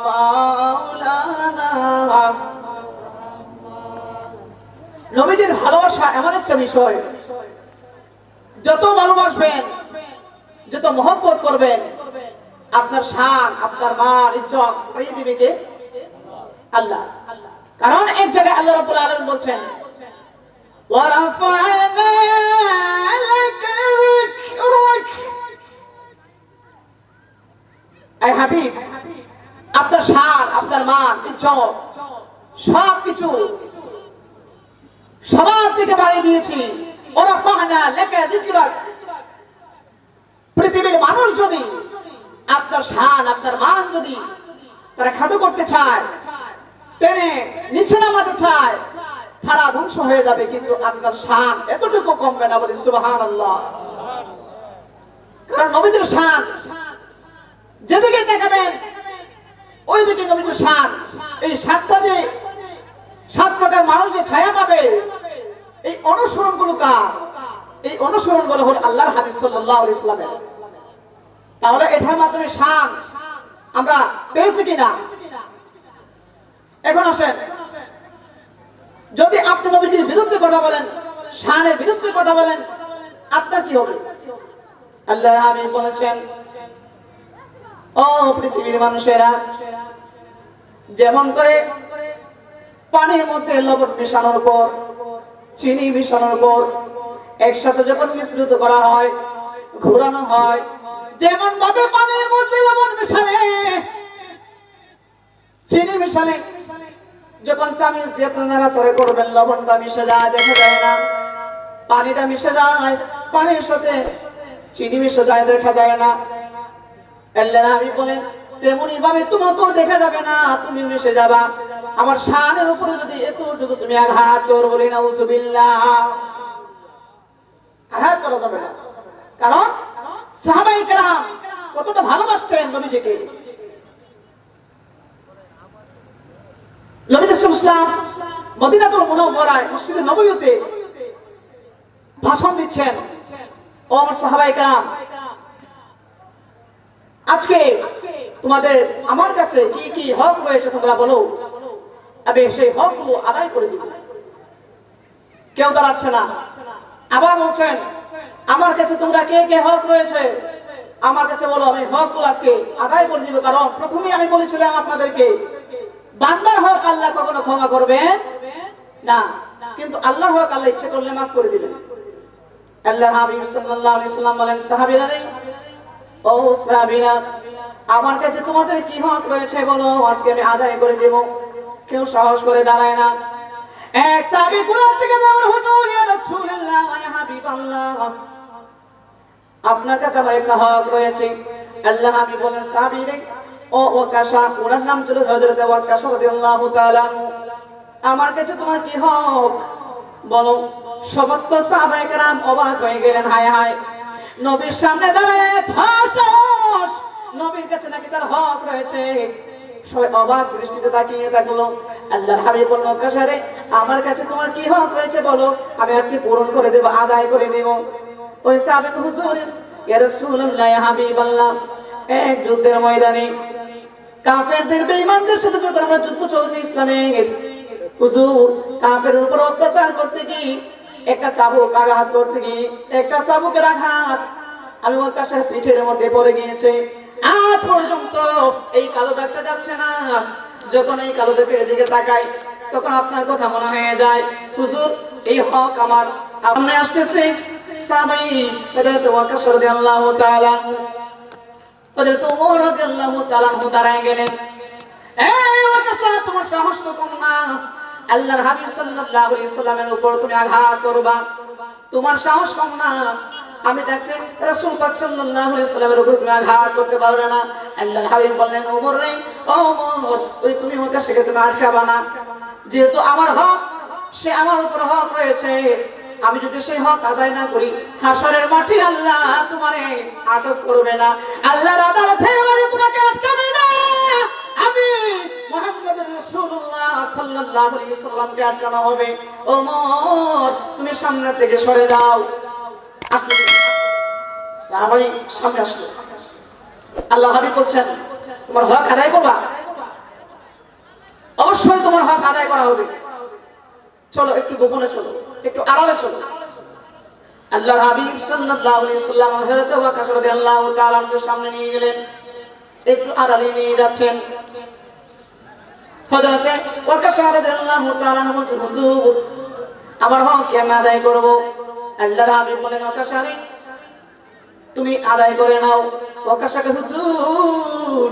মাওলানা। নবীজির ভালোবাসা এমন একটা বিষয়, যত ভালোবাসবেন, যত মহব্বত করবেন, আপনার শান, আপনার মান, ইজ্জত বাড়িয়ে দিবে কে? আল্লাহ। কারণ এক জায়গায় আল্লাহ রাব্বুল আলামিন বলছেন ওয়া রাফা'না লাকা যিকরাক। এই হাবিব, আপনার শান, আপনার মান, ইজ্জত সবকিছু সবার থেকে বাড়িয়ে দিয়েছি। ওয়া রাফা'না লাকা যিকরাক। পৃথিবীর মানুষ যদি আপনার শান, আপনার মান যদি তারা খাটো করতে চায়, টেনে নিচে নামাতে চায়, তারা ধ্বংস হয়ে যাবে, কিন্তু আপনার শান এতটুকু কমবে না। বলি সুবহানাল্লাহ। কারণ নবীজির শান যেদিকে দেখাবেন ওইদিকে নবীজির শান। এই 7টা যে 7 প্রকার মানুষ যে ছায়া পাবে, এই অনুসরণ গুলো কার? এই অনুসরণ গুলো হল আল্লাহর হাবিব সাল্লাল্লাহু আলাইহি ওয়াসাল্লামের। তাহলে এটার মাধ্যমে শান আমরা পেয়েছি কিনা? এখন আসেন, যদি আপনি নবীজির বিরুদ্ধে কথা বলেন, শানের বিরুদ্ধে কথা বলেন, আপনার কি হবে? আল্লাহর হাবিব বলেছেন, ও পৃথিবীর মানুষেরা, যেমন করে পানির মধ্যে লবণ মিশানোর পর, চিনি মিশানোর পর একসাথে যখন মিশ্রিত করা হয়, ঘোরানো হয়, যেমন ভাবে পানির মধ্যে লবণ মিশালে, চিনি মিশালে যখন চামিচ দিয়ে নাড়াচাড়া করবেন লবণটা মিশে যায়, দেখা যায় না, পানিটা মিশে যায়, পানির সাথে চিনি মিশে যায়, দেখা যায় না। আল্লাহর হাবিব বলেন, তেমনি ভাবে তোমাকেও দেখা যাবে না, তুমি মিশে যাবা। আমার শানের উপরে যদি এতটুকু তুমি আঘাত করো, বলি নাউযুবিল্লাহ, আঘাত করা যাবে না। কারণ সাহাবায়ে কেরাম কতটা ভালোবাসতেন নবীজিকে। নবী রাসূল সাল্লাল্লাহু আলাইহি ওয়াসাল্লাম মদিনাতুল মুনাওয়ারায় মসজিদে নববীতে ভাষণ দিচ্ছেন। ও আমার সাহাবায়ে কেরাম, আজকে তোমাদের আমার কাছে কি কি হক রয়েছে তোমরা বলো, আমি সেই হকগুলো আদায় করে দিব। কেউ দাঁড়াচ্ছে না। আবার বলছেন, আমার কাছে তোমরা কে কে হক রয়েছে আমার কাছে বলো, আমি হকগুলো আজকে আদায় করে দিব। কারণ প্রথমেই আমি বলেছিলাম আপনাদেরকে, বান্দার হক আল্লাহ কখনো ক্ষমা করবেন না, কিন্তু আল্লাহর হক আল্লাহ ইচ্ছে করলে মাফ করে দিবেন। আল্লাহর হাবিব সাল্লাল্লাহু আলাইহি ওয়াসাল্লাম বলেন, সাহাবীরা, ও সাহাবীরা, আমার কাছে তোমাদের কি হক রয়েছে বলো, আজকে আমি আদায় করে দেব। কেউ সাহস করে দাঁড়ায় না। এক সাহাবী কুরআন থেকে বলেন, হুজুর, ইয়া রাসূলুল্লাহ, ইয়া হাবিবাল্লাহ, আপনার কাছে আমার একটা হক রয়েছে। আল্লাহর হাবিব বলেন, সাহাবীরা, ও ওয়াকাশা, ওনার নাম ছিল হযরত ওয়াকাশা রাদিয়াল্লাহু তাআলা আনহু, আমার কাছে তোমার কি হক বলো। সমস্ত সাহাবায়ে কেরাম অবাক হয়ে গেলেন, হায় হায়, নবীর সামনে দাঁড়ায় সাহস, নবীর কাছে নাকি তার হক রয়েছে। সবাই অবাক দৃষ্টিতে তাকিয়ে থাকলো। আল্লাহর হাবিব বললেন, ওয়াকাশা রে, আমার কাছে তোমার কি হক রয়েছে বলো, আমি আজকে পূরণ করে দেব, আদায় করে দেব। ওই সাহাবী, হুজুর, ইয়া রাসূলুল্লাহ, ইয়া হাবিবাল্লাহ, এক যুদ্ধের ময়দানে কাফেরদের বেঈমানদের সাথে যখন আমরা যুদ্ধ চলছে ইসলামের, হুজুর, কাফেরের উপর অত্যাচার করতে গিয়ে একটা চাবুক আঘাত করতে গিয়ে একটা চাবুকের আঘাত আমি ওয়াকাশার পিঠের মধ্যে পড়ে গিয়েছে। আজ পর্যন্ত এই কালো দাগটা যাচ্ছে না। যখন এই কালো দাগের দিকে তাকাই, তখন আপনার কথা মনে হয়ে যায়, হুজুর, এই হক আমার সামনে আসতেছে। সাহাবী হযরত ওয়াকাশা রাদিয়াল্লাহু তাআলা আনহু, হযরত ওমর রাদিয়াল্লাহু তাআলা আনহু দাঁড়ায় গেলেন। এই ওয়াকাশা, তোমার সাহস তো কম না, আল্লাহর হাবিব সাল্লাল্লাহু আলাইহি ওয়াসাল্লামের উপর তুমি আঘাত করবা, তোমার সাহস কম না। আমি দেখতে রাসূল পাক সাল্লাল্লাহু আলাইহি ওয়াসাল্লামের উপর তুমি আঘাত করতে পারবে না। আল্লাহর হাবিব বললেন, ওমর রে, ও ওমর, ওই তুমি ওয়াকাশাকে তুমি আটকাবা না, যেহেতু আমার হক, সে আমার উপর হক রয়েছে। আমি যদি সেই হক আদায় না করি, হাসরের মাঠে আল্লাহ তোমারে আটক করবে না, আল্লাহর আদালতে আমারে তোমাকে আটকাবে না। আমি মুহাম্মদুর রাসূলুল্লাহ সাল্লাল্লাহু আলাইহি ওয়াসাল্লামকে আটকানো হবে। ওমর, তুমি সামনে থেকে সরে যাও। আসলে সাহাবী সামনে আসলো। আল্লাহর হাবিব বলছেন, তোমার হক আদায় করবা, অবশ্যই তোমার হক আদায় করা হবে। চলো, একটু গোপনে চলো, একটু আড়ালে চলো। আল্লাহর হাবিব সাল্লাল্লাহু আলাইহি ওয়াসাল্লাম হযরত ওয়াকাশা রাদিয়াল্লাহু তাআলা আনহু সামনে নিয়ে গেলেন, একটু আড়ালে নিয়ে যাচ্ছেন। হযরত ওয়াকাশা রাদিয়াল্লাহু তাআলা আনহু বলছেন, হুজুর, আমার হক আমি আদায় করব। আল্লাহর হাবিব বলেন, ওয়াকাশা রে, তুমি আদায় করে নাও। ওয়াকাশাকে, হুজুর,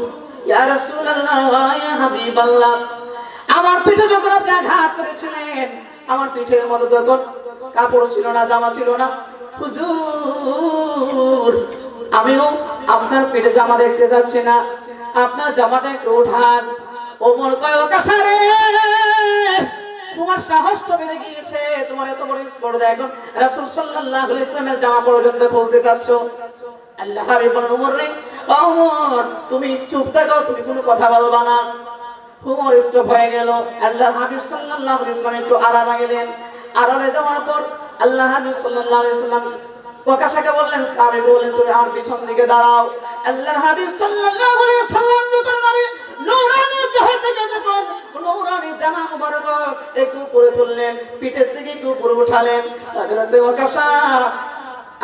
ইয়া রাসূলুল্লাহ, ইয়া হাবিবাল্লাহ, আমার পিঠে যখন আপনি আঘাত করেছিলেন, আমার পিঠের মধ্যে তখন কাপড় ছিল না, জামা ছিল না। হুজুর, আমিও আপনার পিঠে জামা দেখতে যাচ্ছি না, আপনার জামাটা একটু উঠান। ওমর কয়, ওয়াকাশা রে, তোমার সাহস তো বেড়ে গিয়েছে, তোমার এত বড় স্পর্ধা, এখন রাসূল সাল্লাল্লাহু আলাইহি ওয়াসাল্লামের জামা পর্যন্ত খুলতে যাচ্ছ। আল্লাহর হাবিব বলেন, ওমর রে, ওমর, তুমি চুপ থাকো, তুমি কোনো কথা বলবা না। ওমর স্টপ হয়ে গেল। আল্লাহর হাবিব সাল্লাল্লাহু আলাইহি ওয়াসাল্লাম একটু আড়ালে গেলেন। আড়ালে যাওয়ার পর আল্লাহর হাবিব সাল্লাল্লাহু আলাইহি ওয়াসাল্লাম ওয়াকাশাকে বললেন, সাহাবী বললেন, তুমি আমার পিছন দিকে দাঁড়াও। আল্লাহর হাবিব সাল্লাল্লাহু আলাইহি ওয়াসাল্লাম যখন নূরানি দেহ থেকে যখন নূরানি জামা মুবারক একটু উপরে তুললেন, পিঠের থেকে একটু উপরে উঠালেন, হযরত ওয়াকাশা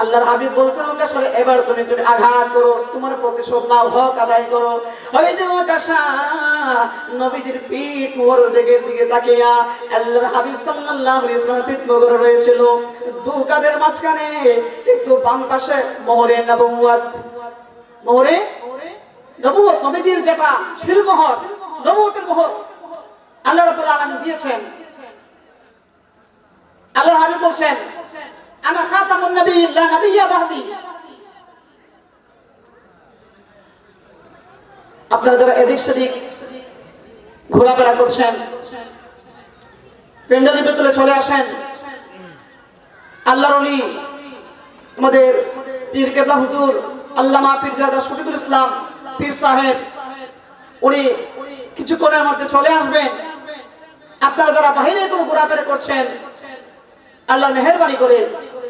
আল্লাহর হাবিব বলছেন ওকাশা এবার তুমি আঘাত করো, তোমার প্রতিশোধ নাও, হক আদায় করো। ওই যে ওকাশা নবীজির পিঠ মোহরের দিকে তাকিয়া আল্লাহর হাবিব সাল্লাল্লাহু আলাইহি ওয়াসাল্লাম পিঠ মোহরে রয়েছিল, দু কাঁধের মাঝখানে একটু বাম পাশে মোহরে নবুয়ত, মোহরে নবুয়ত, নবীজির যেটা শিলমোহর, নবুয়তের মোহর আল্লাহ রাব্বুল আলামিন দিয়েছেন। আল্লাহর হাবিব বলছেন আনা খাতামুন নবিয়্যিন লা নাবিয়্যা বাদি। আপনারা যারা এদিক সেদিক ঘোরাফেরা করছেন, প্যান্ডেলের ভেতরে চলে আসেন। আল্লাহর ওলি আমাদের পীর কেবলা হুজুর আল্লামা পীরজাদা শফিকুল ইসলাম পীর সাহেব, উনি কিছুক্ষণের মধ্যে চলে আসবেন। আপনারা যারা বাহিরে কোনো ঘোরাফেরা করছেন, আল্লাহ মেহেরবানি করে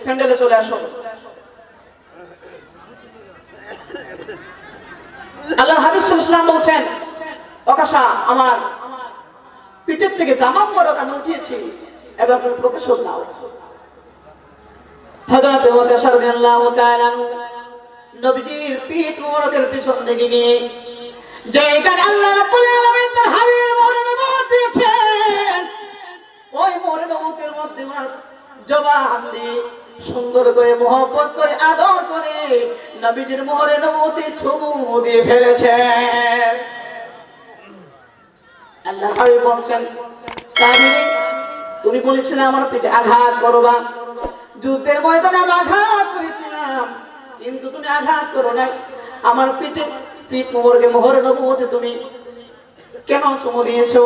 প্যান্ডেলে চলে আসুন। আল্লাহ হাবিব সাল্লাল্লাহু আলাইহি ওয়াসাল্লাম বলছেন ওকাশা আমার পিঠের থেকে জামা মোবারক আমি উঠিয়েছি, এবার তুমি প্রতিশোধ নাও। হযরত ওকাশা রাদিয়াল্লাহু তাআলা নবীজির পিঠ মোবারকের পিছন দিকে গিয়ে যেখানে আল্লাহ রাব্বুল আলামিন তার হাবিবের মোহরে নবুয়ত দিয়েছেন, ওই মোহরে নবুয়তের মধ্যে জবান দিয়ে সুন্দর করে মহব্বত করে আদর করে নবীজির মোহরে নবুয়তে চুমু দিয়ে ফেলেছেন। আল্লাহর হাবিব বলছেন সাহাবী তুমি বলেছিলে আমার পিঠে আঘাত করবা, যুদ্ধের ময়দানে আমি আঘাত করেছিলাম, কিন্তু তুমি আঘাত করো না। আমার পিঠে পিঠ মোহরকে মোহরে নবুয়তে তুমি কেন চুমু দিয়েছো?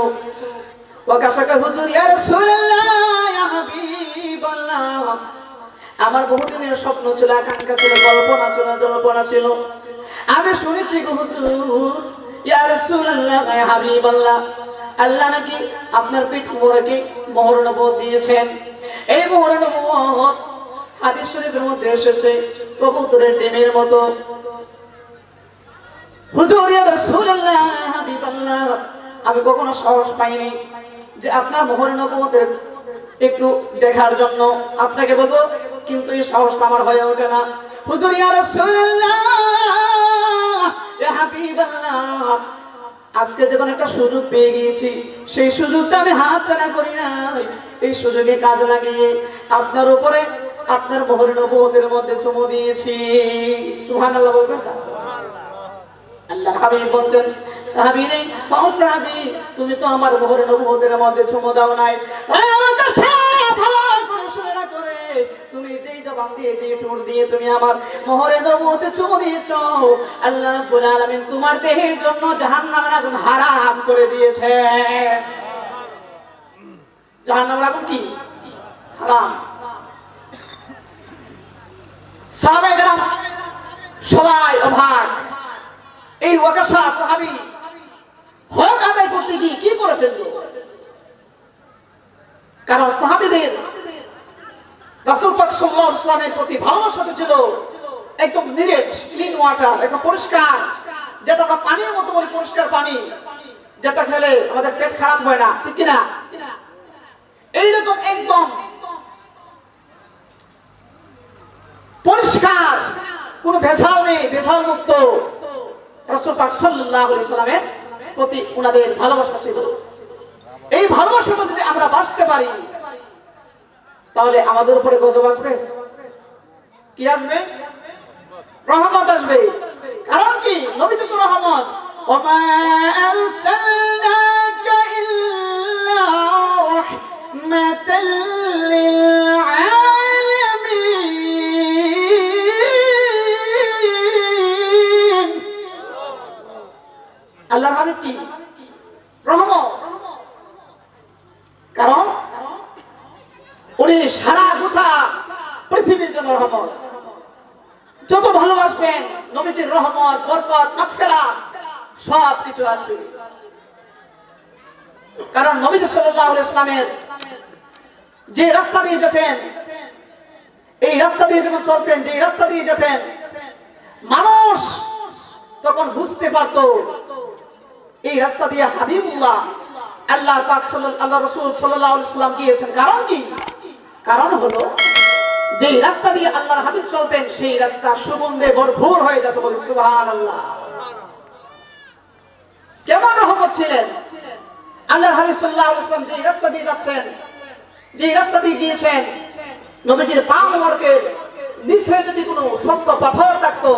ওয়াকাশাকা হুজুর ইয়া রাসূলুল্লাহ ইয়া হাবিবাল্লাহ, আমার বহুদিনের স্বপ্ন ছিল, আকাঙ্ক্ষা ছিল, জল্পনা ছিল। আমি শুনেছি গো হুজুর ইয়া রাসূলুল্লাহ ইয়া হাবিবাল্লাহ, আল্লাহ নাকি আপনার পিঠ মোহরকে মোহর নবুয়ত দিয়েছেন। এই মোহর নবুয়ত হাদিস শরীফের মধ্যে এসেছে কবুতরের ডিমের মতো। হুজুর ইয়া রাসূলুল্লাহ ইয়া হাবিবাল্লাহ, আমি কখনো সাহস পাইনি যে আপনার মোহর নবুয়তের একটু দেখার জন্য আপনাকে বলবো, কিন্তু এই সাহসটা আমার হয়ে ওঠে না। হুজুর ইয়া রাসূলুল্লাহ ইয়া হাবিবাল্লাহ, আজকে যখন একটা সুযোগ পেয়ে গিয়েছি, সেই সুযোগটা আমি হাতছাড়া করি না। এই সুযোগে কাজে লাগিয়ে আপনার উপরে আপনার মোহর নবুয়তের মধ্যে চুমু দিয়েছি। সুবহানাল্লাহ বলবেন না? আল্লাহর হাবিব বলছেন সাহাবী রে, ও সাহাবী তুমি তো আমার মোহর নবুয়তের মধ্যে চুমু দাও নাই। তুমি যেই জবান দিয়ে, যেই ঠোঁট দিয়ে তুমি আমার মোহরে নবুয়তে চুমু দিয়েছো, আল্লাহ রাব্বুল আলামিন তোমার দেহের জন্য জাহান্নামের আগুন হারাম করে দিয়েছে। জাহান্নামের আগুন কি হারাম। সাহাবায়ে কেরাম সবাই অবাক। এই ওয়াকাশা সাহাবী হক আদায় করতে গিয়ে কি করে ফেললো? কারণ সাহাবীদের রাসূল পাক সাল্লাল্লাহু আলাইহি ওয়াসাল্লামের প্রতি ভালোবাসা ছিল একদম নিরেট, ক্লিন ওয়াটার, একদম পরিষ্কার, যেটা আমরা পানির মতো বলি, পরিষ্কার পানি, যেটা খেলে আমাদের পেট খারাপ হয় না, ঠিক কিনা? এইরকম একদম পরিষ্কার, কোনো ভেজাল নেই, ভেজাল মুক্ত রাসূল পাক সাল্লাল্লাহু আলাইহি ওয়াসাল্লামের প্রতি ওনাদের ভালোবাসা ছিল। এই ভালোবাসাটা যদি আমরা বাঁচতে পারি, তাহলে আমাদের উপরে গজব আসবে, কি আসবে? রহমত আসবে। কারণ কি? নবী তো রহমত। ওমা আরসালনাকা ইল্লা রাহমাতাল লিল আলামিন। আল্লাহর হাবিব কি রহমত। কারণ উনি সারা গোটা পৃথিবীর জন্য রহমত। যত ভালোবাসবেন নবীজির রহমত, বরকত, মাগফিরাত সব কিছু আসবে। কারণ নবীজি সাল্লাল্লাহু আলাইহি ওয়াসাল্লামের যে রাস্তা দিয়ে যেতেন, এই রাস্তা দিয়ে যখন চলতেন, যে রাস্তা দিয়ে যেতেন, মানুষ তখন বুঝতে পারত এই রাস্তা দিয়ে হাবিবুল্লাহ আল্লাহ পাক আল্লাহ রাসূল সাল্লাল্লাহু আলাইহি ওয়াসাল্লাম গিয়েছেন। কারণ কি? কারণ হলো যেই রাস্তা দিয়ে আল্লাহর হাবিব চলতেন সেই রাস্তা সুগন্ধে ভরপুর হয়ে যেত। বলি সুবহানাল্লাহ। কেমন রহমত ছিলেন আল্লাহর হাবিব সাল্লাল্লাহু আলাইহি ওয়াসাল্লাম, যেই রাস্তা দিয়ে যাচ্ছেন, যেই রাস্তা দিয়ে গিয়েছেন, নবীজির পা মোবারকের নিচে যদি কোনো শক্ত পাথর থাকতো,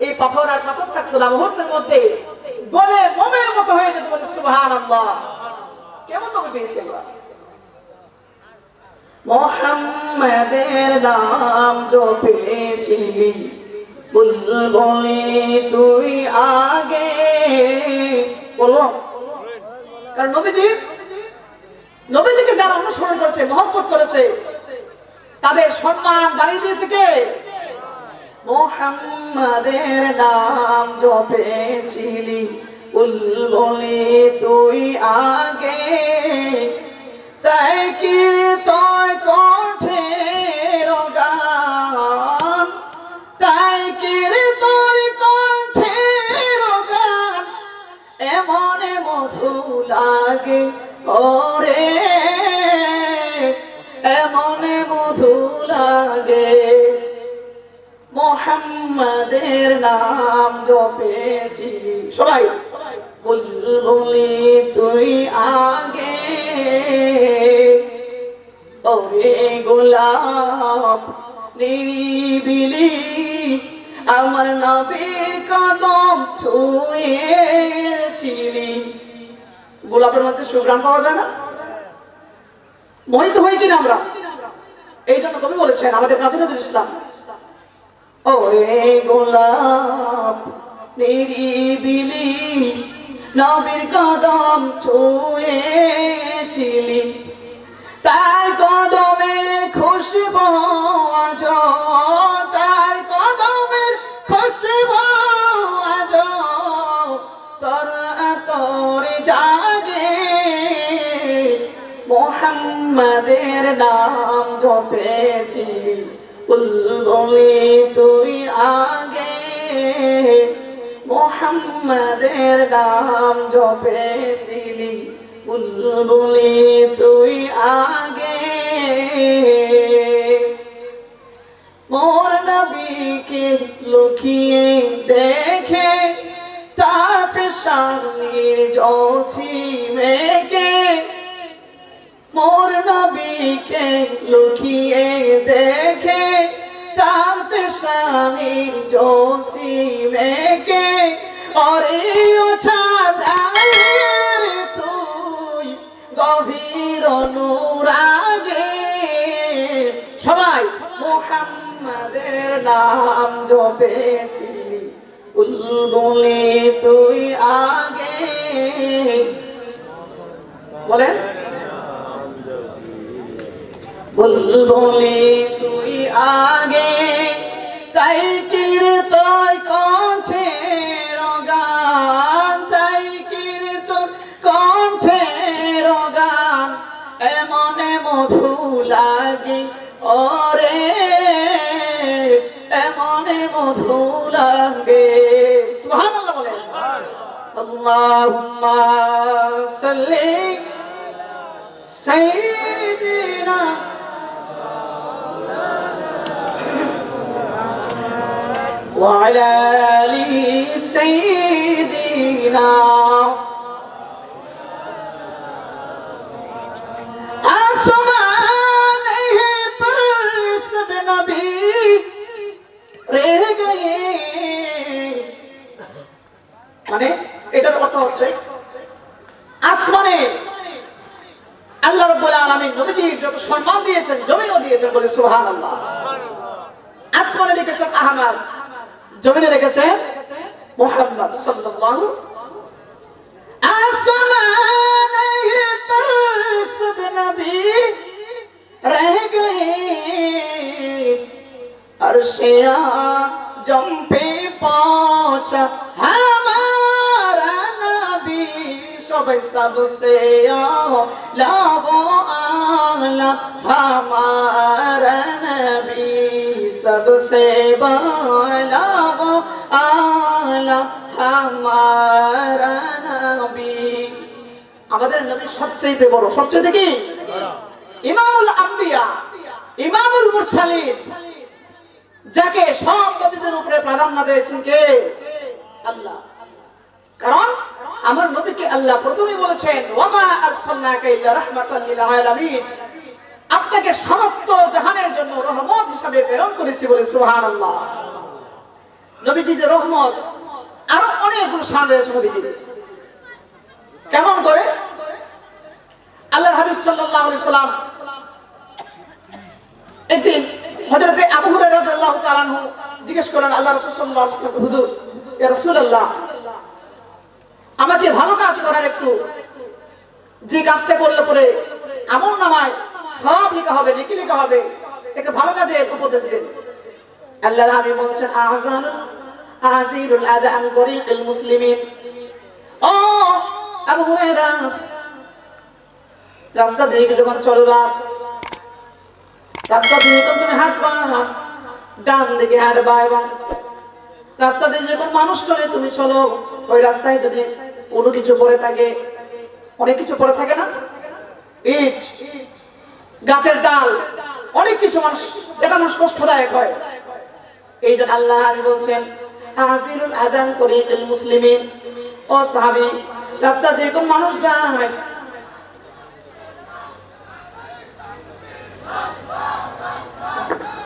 এই পাথর আর পাথর থাকতো না, মুহূর্তের মধ্যে গলে মোমের মতো হয়ে যেত। বলি সুবহানাল্লাহ। কেমন নবী পেয়েছি আমরা। মুহাম্মাদের নাম জপেছিলি বুলবুলি তুই আগে, বলো। কারণ নবীজিকে যারা অনুসরণ করেছে, মহব্বত করেছে, তাদের সম্মান বাড়িয়ে দিয়েছে কে? মুহাম্মাদের নাম জপেছিলি বুলবুলি তুই আগে, তাই কি তোর কণ্ঠের গান, তাই কি তোর কণ্ঠের গান এমন মধু লাগে ওরে, এমন মধু লাগে। মুহাম্মাদের নাম জপেছিলি, সবাই বুলবুলি তুই আগে, ওরে গোলাপ নিরিবিলি আমার নবীর কদম ছুঁয়েছিলি। গোলাপের মধ্যে সুঘ্রাণ পাওয়া যায় না? মোহিত হই কিনা আমরা? এই জন্য কবি বলেছেন আমাদের কাজী নজরুল ইসলাম, ওরে গোলাপ নিরিবিলি নবীর কদম ছুঁয়েছিলি, তার কদমে খুশবু আজ, তার কদমের খুশবু আজ তোর তোরে জাগে। মুহাম্মাদের নাম জপেছিলি বুলবুলি তুই আগে, মুহাম্মাদের নাম জপেছিলি বুলবুলি তুই আগে। মোর নবীকে লুকিয়ে দেখে তার পেশানির জ্যোতি মেঘে, মোর নবীকে লুকিয়ে দেখে তার পেশানির জ্যোতি মেঘে, অরে ওছা যায় তুই গভীর অনুরাগে। সবাই মুহাম্মাদের নাম জপেছিলি বুলবুলি তুই আগে, বলেন বুলবুলি তুই আগে, তাই কির তোর কণ্ঠের গান, তাই কির তোর কণ্ঠের গান এমন মধু লাগে ওরে, এমন মধু লাগে। সুবহানাল্লাহ বলেন। আল্লাহুম্মা সাল্লি সাইয়্যিদিনা وعلى آل سيدنا आसमान पर सब नबी रह गए, মানে এটার অর্থ হচ্ছে আসমানে আল্লাহ রাব্বুল আলামিন নবীজির যত সম্মান দিয়েছেন জমিনও দিয়েছেন। বলে সুবহানাল্লাহ। আসমানে লিখেছেন আহমদ, জমিনে রেখেছেন মুহাম্মদ সাল্লাল্লাহু। आसमान पर सब नबी रह गए, अर्शे आज़म पे पहुंचा हमारा नबी, सबसे आला वो आला हमारा नबी, सबसे आला वो आला हमारा नबी। আমাদের নবী সবচেয়ে বড়, সবচেয়ে কি? ইমামুল আম্বিয়া, ইমামুল মুরসালিন, যাকে সব নবীদের উপরে প্রাধান্য দিয়েছেন কে? আল্লাহ। কারণ আমার নবীকে আল্লাহ প্রথমে বলেছেন ওয়ামা আরসালনাকা ইল্লা রাহমাতাল লিল আলামিন, আপনাকে সমস্ত জাহানের জন্য রহমত হিসাবে প্রেরণ করেছি বলে সুবহানাল্লাহ। নবীজি যে রহমত, আরো অনেকগুলো শান রয়েছে নবীজি। কেমন করে? আল্লাহর হাবিব সাল্লাল্লাহু আলাইহি সাল্লাম একদিন হযরতে আবু হুরায়রা রাদিয়াল্লাহু তাআলা আনহু জিজ্ঞেস করলেন আল্লাহ রাসূল সাল্লাল্লাহু আলাইহি ওয়াসাল্লাম, হুজুর ইয়া রাসূলুল্লাহ, আমাকে ভালো কাজ করার একটু, যে কাজটা করলে পরে আমল নামায় সওয়াব লেখা হবে, নেকি লেখা হবে, একটা ভালো কাজের উপদেশ দেন। আল্লাহর হাবিব বলেছেন আজিরুল আযা আন তরিকিল মুসলিমিন। ও আবু হুরায়রা, রাস্তা দিয়ে যখন চলবা, রাস্তা দিয়ে যখন তুমি হাঁটবা, ডান দিকে হাঁটবা, এবং রাস্তা দিয়ে যখন মানুষ চলে তুমি চলো, ওই রাস্তায় যদি কোনো কিছু পড়ে থাকে, অনেক কিছু পড়ে থাকে না, ইট, গাছের ডাল, অনেক কিছু মানুষ, যেটা মানুষ কষ্টদায়ক হয়, এই জন্য আল্লাহ বলছেন আজিরুল আযান তরিকিল মুসলিমিন। ও সাহাবী, রাস্তা দিয়ে কোন মানুষ যায়